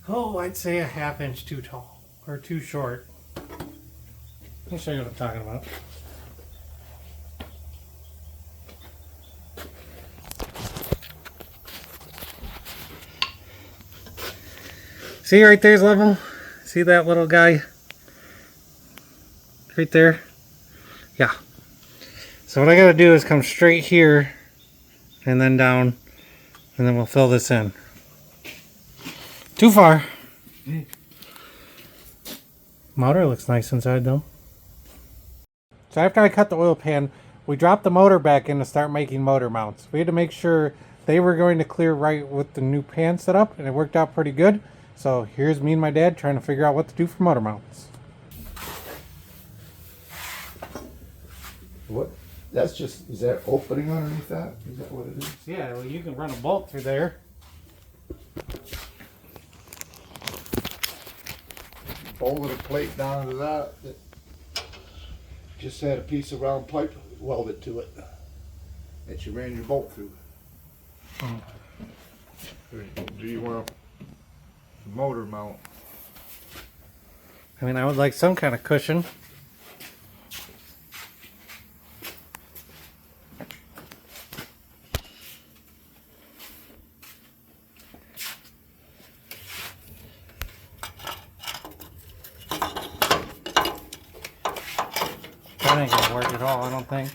I'd say a ½ inch too tall or too short. Let me show you what I'm talking about. See right there's level? See that little guy? Right there? Yeah. So what I gotta do is come straight here and then down and then we'll fill this in. Too far. Motor looks nice inside though. So after I cut the oil pan, we dropped the motor back in to start making motor mounts. We had to make sure they were going to clear right with the new pan setup and it worked out pretty good. So here's me and my dad trying to figure out what to do for motor mounts. What? That's just, is that opening underneath that? Is that what it is? Yeah, well you can run a bolt through there. Bolted a plate down to that. Just had a piece of round pipe welded to it that you ran your bolt through. Oh. Do you want a motor mount? I mean, I would like some kind of cushion. That ain't gonna work at all, I don't think.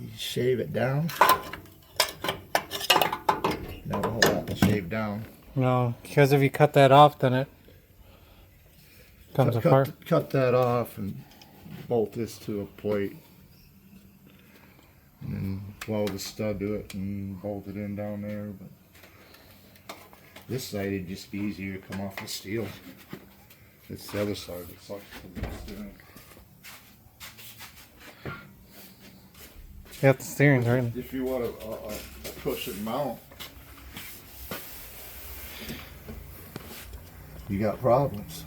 You shave it down. Not a whole lot to shave down. No, because if you cut that off, then it comes apart. Cut that off and bolt this to a plate. And then weld a stud to it and bolt it in down there. But this side would just be easier to come off the steel. It's the other side that sucks to the steering. Yeah, the steering's right. If you want a cushion mount, You got problems.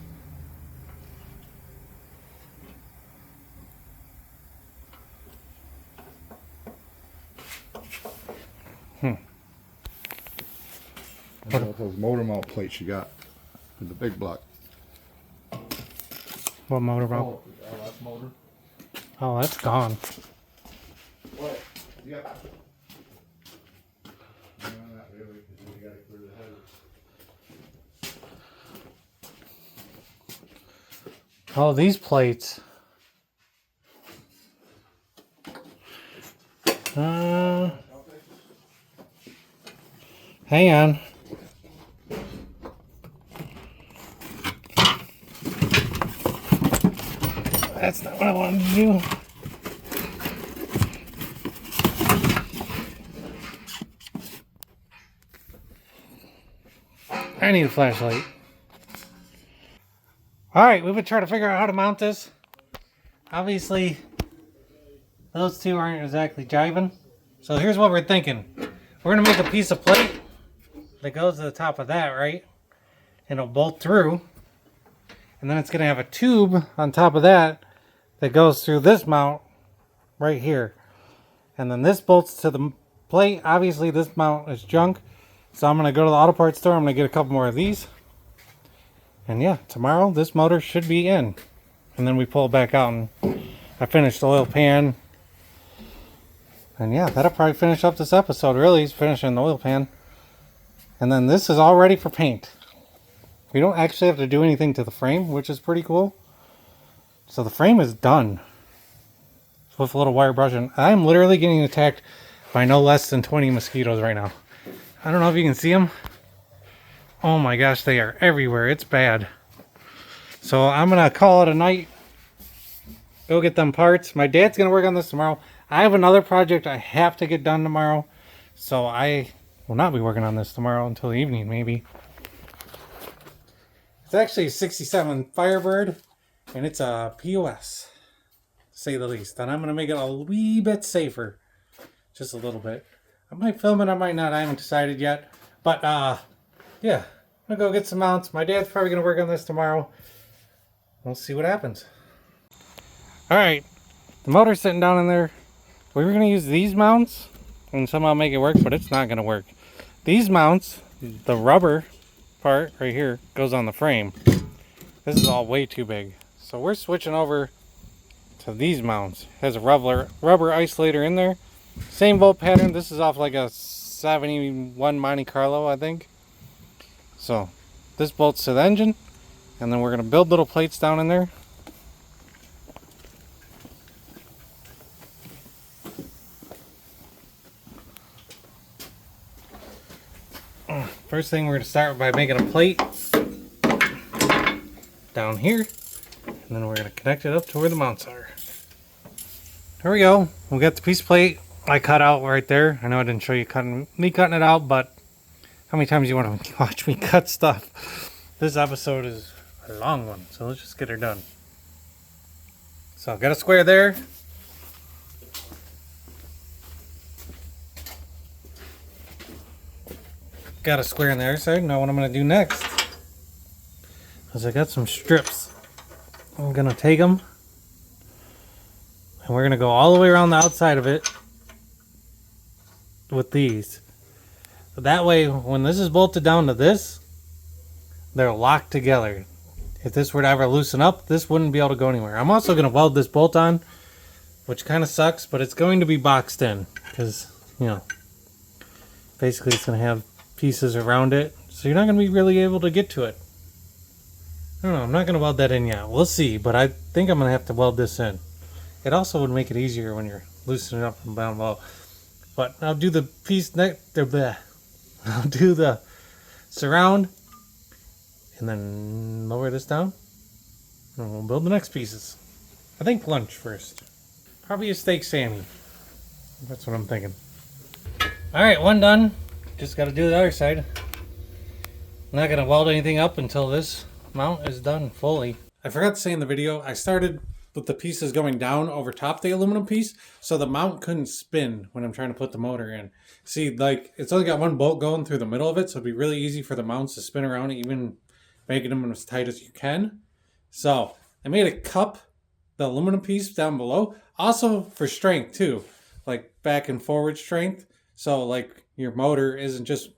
Hmm. What about those motor mount plates you got for the big block? What motor mount? oh, that's motor. Oh, that's gone. What? Yeah. No, not really, because you gotta clear the header. Oh, these plates. Hang on. That's not what I wanted to do. I need a flashlight. Alright, we've been trying to figure out how to mount this. Obviously, those two aren't exactly jiving. So here's what we're thinking. We're going to make a piece of plate that goes to the top of that, right? And it'll bolt through. And then it's going to have a tube on top of that that goes through this mount right here. And then this bolts to the plate. Obviously, this mount is junk. So I'm going to go to the auto parts store. I'm going to get a couple more of these. And yeah, tomorrow this motor should be in. And then we pull it back out and I finished the oil pan. And yeah, that'll probably finish up this episode. Really, is finishing the oil pan. And then this is all ready for paint. We don't actually have to do anything to the frame, which is pretty cool. So the frame is done. With a little wire brushing. I'm literally getting attacked by no less than 20 mosquitoes right now. I don't know if you can see them. Oh my gosh, they are everywhere. It's bad. So I'm going to call it a night. Go get them parts. My dad's going to work on this tomorrow. I have another project I have to get done tomorrow. So I will not be working on this tomorrow until the evening, maybe. It's actually a 67 Firebird. And it's a POS, to say the least. And I'm going to make it a wee bit safer. Just a little bit. I might film it, I might not. I haven't decided yet. But, yeah. I'm going to go get some mounts. My dad's probably going to work on this tomorrow. We'll see what happens. Alright. The motor's sitting down in there. We were going to use these mounts and somehow make it work, but it's not going to work. These mounts, the rubber part right here, goes on the frame. This is all way too big. So we're switching over to these mounts. It has a rubber isolator in there. Same bolt pattern. This is off like a 71 Monte Carlo, I think. So this bolts to the engine. And then we're going to build little plates down in there. First thing, we're going to start by making a plate down here. And then we're going to connect it up to where the mounts are. There we go. We got the piece of plate I cut out right there. I know I didn't show you me cutting it out, but how many times do you want to watch me cut stuff? This episode is a long one, so let's just get her done. So I've got a square there. Got a square on the other side. Now what I'm going to do next is I got some strips I'm gonna take them and we're gonna go all the way around the outside of it with these. That way, when this is bolted down to this, they're locked together. If this were to ever loosen up, this wouldn't be able to go anywhere. I'm also gonna weld this bolt on, which kind of sucks, but it's going to be boxed in because, you know, basically it's gonna have pieces around it, so you're not gonna be really able to get to it. I don't know, I'm not gonna weld that in yet. We'll see, but I think I'm gonna have to weld this in. It also would make it easier when you're loosening it up from down below. But I'll do the piece next. I'll do the surround and then lower this down, and we'll build the next pieces. I think lunch first. Probably a steak Sammy. That's what I'm thinking. Alright, one done. Just gotta do the other side. I'm not gonna weld anything up until this mount is done fully. I forgot to say in the video, I started with the pieces going down over top the aluminum piece, so the mount couldn't spin when I'm trying to put the motor in. See, like, it's only got one bolt going through the middle of it, so it'd be really easy for the mounts to spin around, even making them as tight as you can. So I made a cup, the aluminum piece down below, also for strength too, like back and forward strength. So like your motor isn't just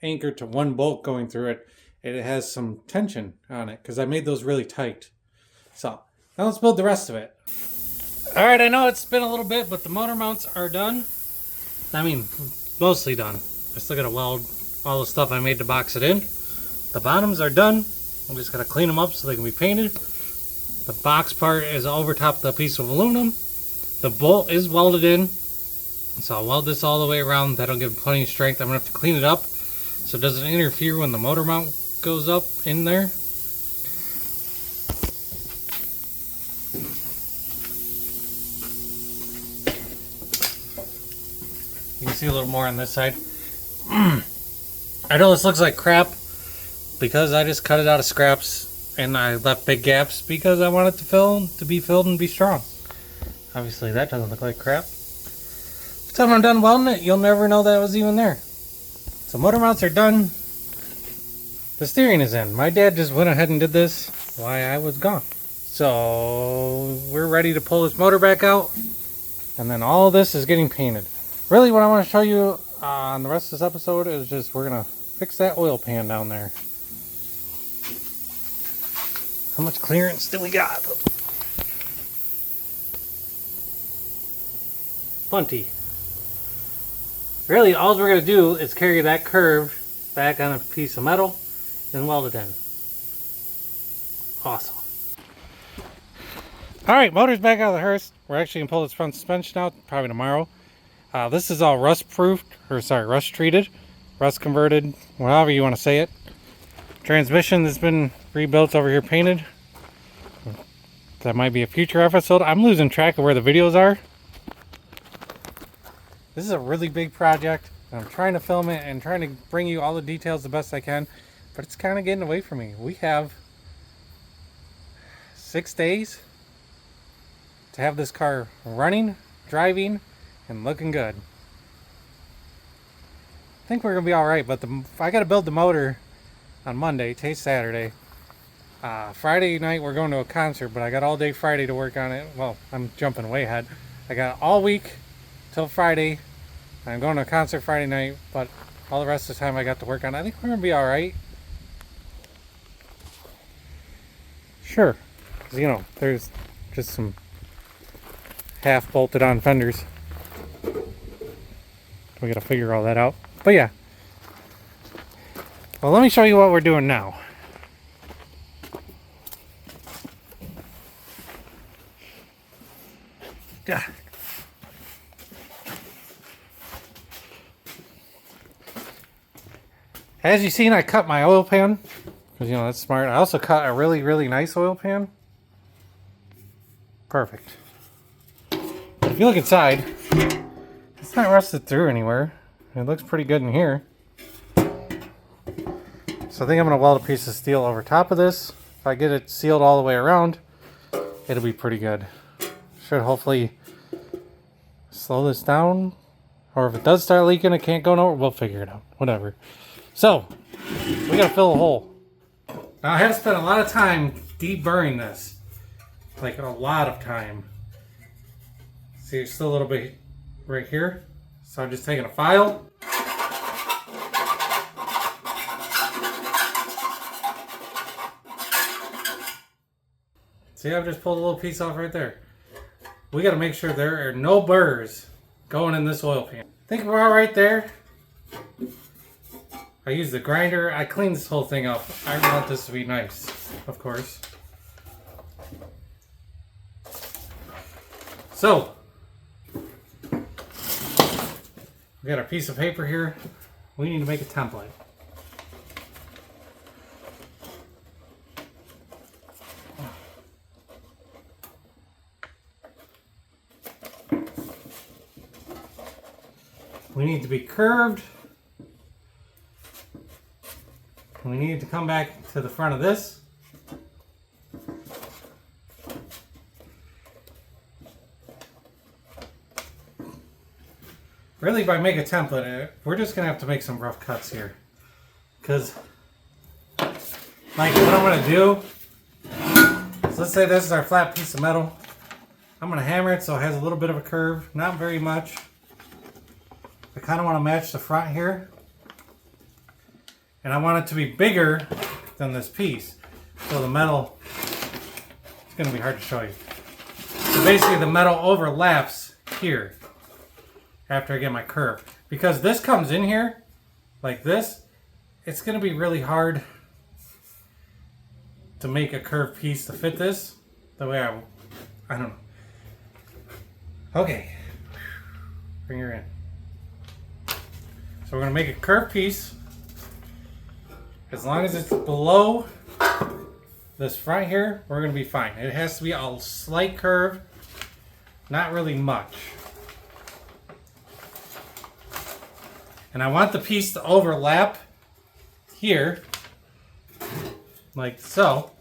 anchored to one bolt going through it, it has some tension on it because I made those really tight. So now let's build the rest of it. Alright, I know it's been a little bit, but the motor mounts are done. I mean, mostly done. I still gotta weld all the stuff I made to box it in. The bottoms are done. I'm just gonna clean them up so they can be painted. The box part is over top of the piece of aluminum. The bolt is welded in. So I'll weld this all the way around. That'll give plenty of strength. I'm gonna have to clean it up so it doesn't interfere when the motor mount goes up in there. You can see a little more on this side. I know this looks like crap because I just cut it out of scraps and I left big gaps because I want it to be filled and be strong. Obviously that doesn't look like crap. By the time I'm done welding it, you'll never know that it was even there. So motor mounts are done. The steering is in. My dad just went ahead and did this while I was gone. So we're ready to pull this motor back out, and then all this is getting painted. Really what I want to show you on the rest of this episode is just we're going to fix that oil pan down there. How much clearance do we got? Plenty. Really all we're going to do is carry that curve back on a piece of metal and weld it in. Awesome. Alright, motor's back out of the hearse. We're actually going to pull this front suspension out probably tomorrow. This is all rust proofed, or sorry, rust treated, rust converted, however you want to say it. Transmission has been rebuilt over here, painted. That might be a future episode. I'm losing track of where the videos are. This is a really big project. I'm trying to film it and trying to bring you all the details the best I can, but it's kind of getting away from me. We have 6 days to have this car running, driving, and looking good. I think we're gonna be all right, but I gotta build the motor on Monday. Today's Saturday. Friday night we're going to a concert, but I got all day Friday to work on it. Well, I'm jumping way ahead. I got all week till Friday. I'm going to a concert Friday night, but all the rest of the time I got to work on it. I think we're gonna be all right. Sure, 'cause, you know, there's just some half bolted on fenders. We gotta figure all that out. But yeah. Well, let me show you what we're doing now. Yeah. As you've seen, I cut my oil pan. Because, you know, that's smart. I also cut a really, really nice oil pan. Perfect. If you look inside, it's not rusted through anywhere. It looks pretty good in here. So I think I'm going to weld a piece of steel over top of this. If I get it sealed all the way around, it'll be pretty good. Should hopefully slow this down. Or if it does start leaking, it can't go nowhere, we'll figure it out. Whatever. So, we got to fill a hole. Now I had to spend a lot of time deburring this. like a lot of time. See, it's still a little bit right here. So I'm just taking a file. See, I've just pulled a little piece off right there. We got to make sure there are no burrs going in this oil pan. I think we're all right there. I used the grinder. I cleaned this whole thing up. I want this to be nice, of course. So, we got our piece of paper here. We need to make a template. We need to be curved. We need to come back to the front of this. Really, if I make a template, we're just gonna have to make some rough cuts here. Because, like, what I'm gonna do is, let's say this is our flat piece of metal. I'm gonna hammer it so it has a little bit of a curve, not very much. I kind of want to match the front here. And I want it to be bigger than this piece. So the metal, it's going to be hard to show you. So basically the metal overlaps here after I get my curve. Because this comes in here, like this, it's going to be really hard to make a curved piece to fit this the way I don't know. Okay, bring her in. So we're going to make a curved piece. As long as it's below this front here, we're going to be fine. It has to be a slight curve, not really much. And I want the piece to overlap here, like so.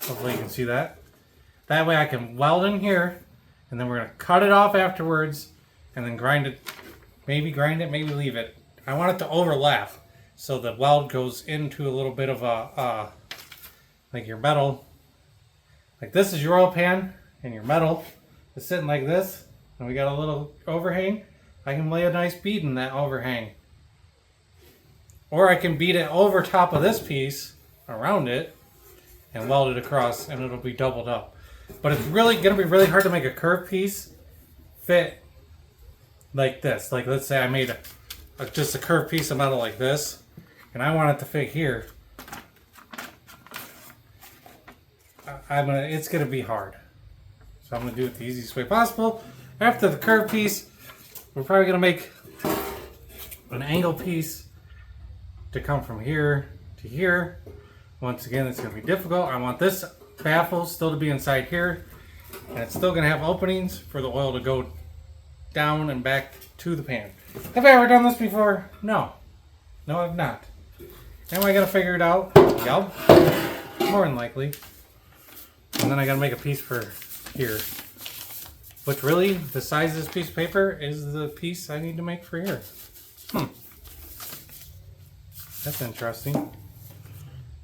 Hopefully you can see that. That way I can weld in here, and then we're going to cut it off afterwards, and then grind it. Maybe grind it, maybe leave it. I want it to overlap so the weld goes into a little bit of a, like your metal. Like this is your oil pan and your metal is sitting like this. And we got a little overhang. I can lay a nice bead in that overhang. Or I can beat it over top of this piece, around it, and weld it across and it'll be doubled up. But it's really going to be really hard to make a curved piece fit like this. Like let's say I made just a curved piece of metal like this, and I want it to fit here. It's gonna be hard. So I'm gonna do it the easiest way possible. After the curved piece, we're probably gonna make an angle piece to come from here to here. Once again, it's gonna be difficult. I want this baffle still to be inside here, and it's still gonna have openings for the oil to go down and back to the pan. Have I ever done this before? No. No, I've not. Am I gonna figure it out? Yup. More than likely. And then I gotta make a piece for here. Which really, the size of this piece of paper is the piece I need to make for here. That's interesting.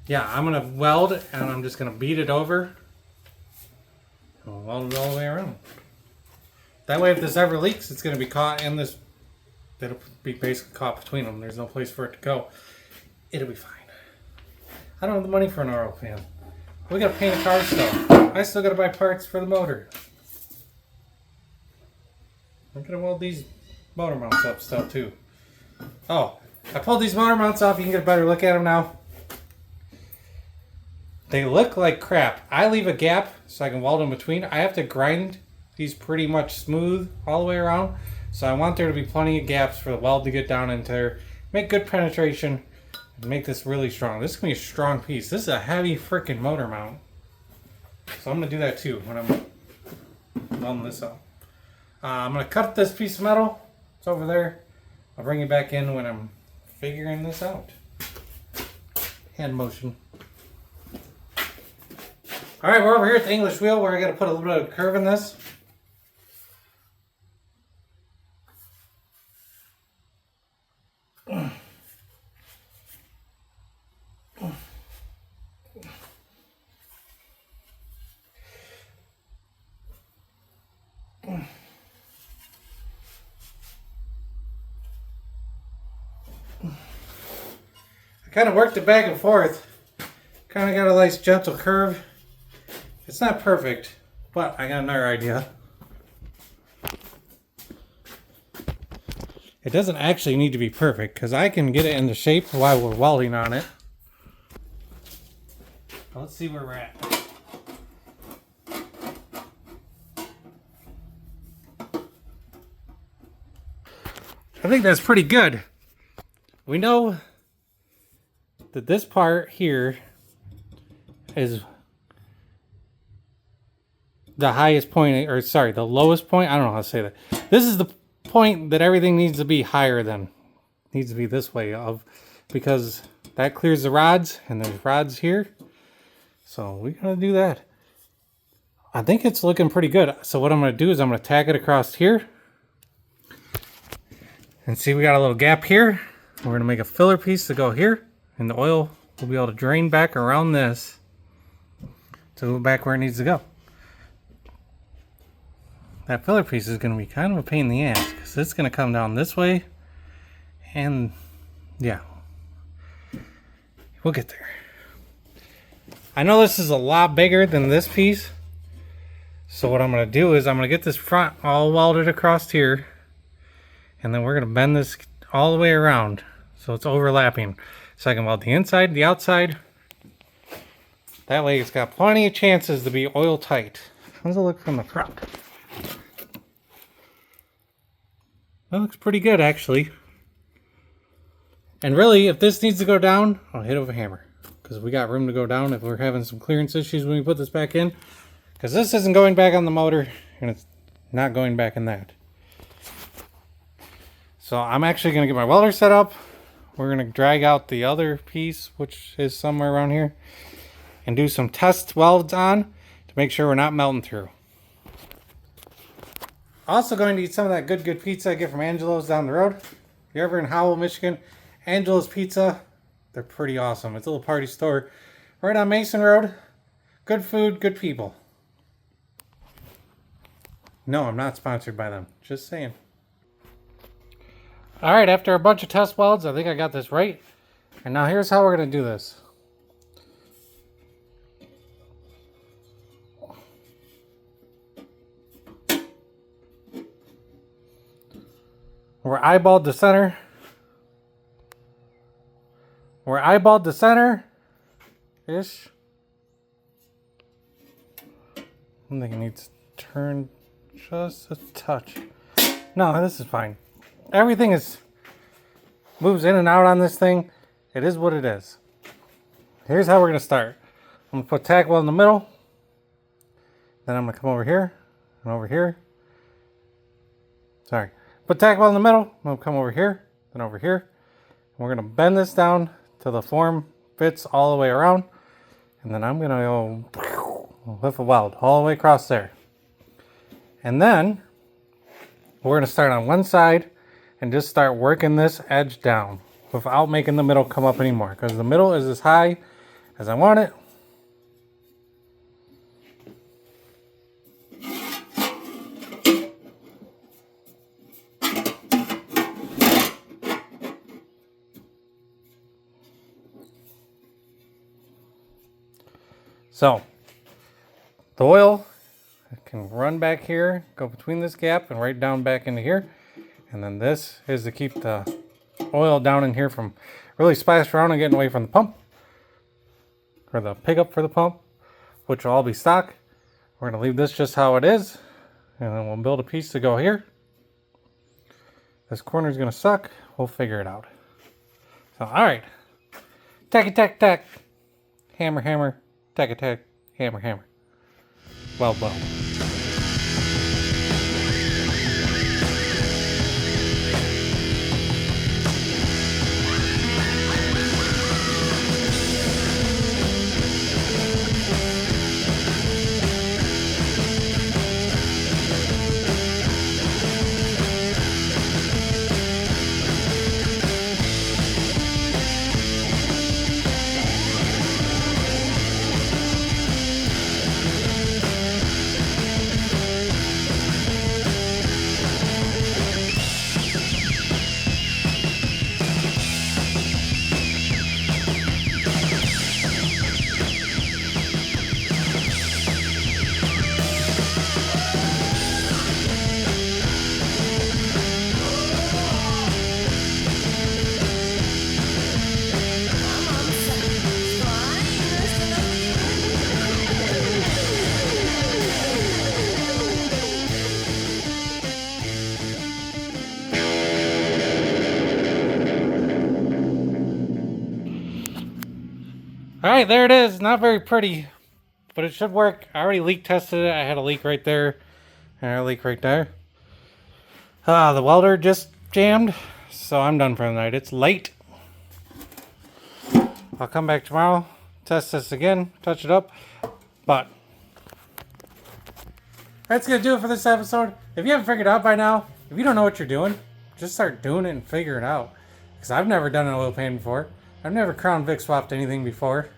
Yeah, I'm gonna weld and I'm just gonna beat it over. And weld it all the way around. That way if this ever leaks, it's going to be caught in this, it'll be basically caught between them. There's no place for it to go. It'll be fine. I don't have the money for an oil pan. We got to paint a car still. I still got to buy parts for the motor. I'm going to weld these motor mounts up still too. Oh, I pulled these motor mounts off. You can get a better look at them now. They look like crap. I leave a gap so I can weld in between. I have to grind these pretty much smooth all the way around. So I want there to be plenty of gaps for the weld to get down into there. Make good penetration and make this really strong. This is going to be a strong piece. This is a heavy freaking motor mount. So I'm going to do that too when I'm welding this up. I'm going to cut this piece of metal. It's over there. I'll bring it back in when I'm figuring this out. Hand motion. Alright, we're over here at the English wheel where I got to put a little bit of curve in this. Kind of worked it back and forth. Kind of got a nice gentle curve. It's not perfect, but I got another idea. It doesn't actually need to be perfect because I can get it into shape while we're welding on it. Let's see where we're at. I think that's pretty good. We know that this part here is the highest point, or sorry, the lowest point. I don't know how to say that. This is the point that everything needs to be higher than. Needs to be this way of, because that clears the rods and there's rods here. So we gotta do that. I think it's looking pretty good. So what I'm gonna do is I'm gonna tack it across here. And see, we got a little gap here. We're gonna make a filler piece to go here, and the oil will be able to drain back around this to go back where it needs to go. That filler piece is gonna be kind of a pain in the ass because it's gonna come down this way, and yeah, we'll get there. I know this is a lot bigger than this piece, so what I'm gonna do is I'm gonna get this front all welded across here. And then we're going to bend this all the way around so it's overlapping. So I can weld the inside, the outside. That way it's got plenty of chances to be oil tight. How does it look from the front? That looks pretty good actually. And really, if this needs to go down, I'll hit it with a hammer. Because we got room to go down if we're having some clearance issues when we put this back in. Because this isn't going back on the motor and it's not going back in that. So I'm actually going to get my welder set up. We're going to drag out the other piece, which is somewhere around here, and do some test welds on to make sure we're not melting through. Also going to eat some of that good pizza I get from Angelo's down the road. If you're ever in Howell, Michigan, Angelo's Pizza, they're pretty awesome. It's a little party store right on Mason Road. Good food, good people. No, I'm not sponsored by them. Just saying. Alright, after a bunch of test welds, I think I got this right. And now here's how we're going to do this. We're eyeballed the center. We're eyeballed the center-ish. I think it needs to turn just a touch. No, this is fine. Everything moves in and out on this thing. It is what it is. Here's how we're going to start. I'm going to put tack weld in the middle. Then I'm going to come over here and over here. Sorry. Put tack weld in the middle. I'm going to come over here, then over here. And we're going to bend this down till the form fits all the way around. And then I'm going to go with a weld all the way across there. And then we're going to start on one side and just start working this edge down without making the middle come up anymore, because the middle is as high as I want it. So the oil can run back here, go between this gap and right down back into here. And then this is to keep the oil down in here from really splashing around and getting away from the pump. Or the pickup for the pump, which will all be stock. We're going to leave this just how it is. And then we'll build a piece to go here. This corner is going to suck. We'll figure it out. So, alright. Tacky, tack, tack. Hammer, hammer. Tacky, tack. Hammer, hammer. Weld, weld. Alright, there it is. Not very pretty, but it should work. I already leak tested it. I had a leak right there and a leak right there. The welder just jammed, so I'm done for the night. It's late. I'll come back tomorrow, test this again, touch it up, but that's going to do it for this episode. If you haven't figured it out by now, if you don't know what you're doing, just start doing it and figure it out. Because I've never done an oil pan before. I've never Crown Vic swapped anything before.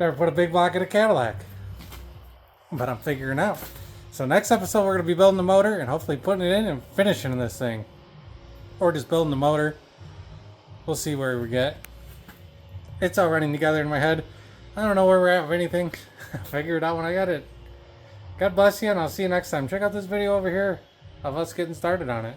Never put a big block in a Cadillac. But I'm figuring out. So next episode we're going to be building the motor and hopefully putting it in and finishing this thing. Or just building the motor. We'll see where we get. It's all running together in my head. I don't know where we're at with anything. I'll figure it out when I got it. God bless you, and I'll see you next time. Check out this video over here of us getting started on it.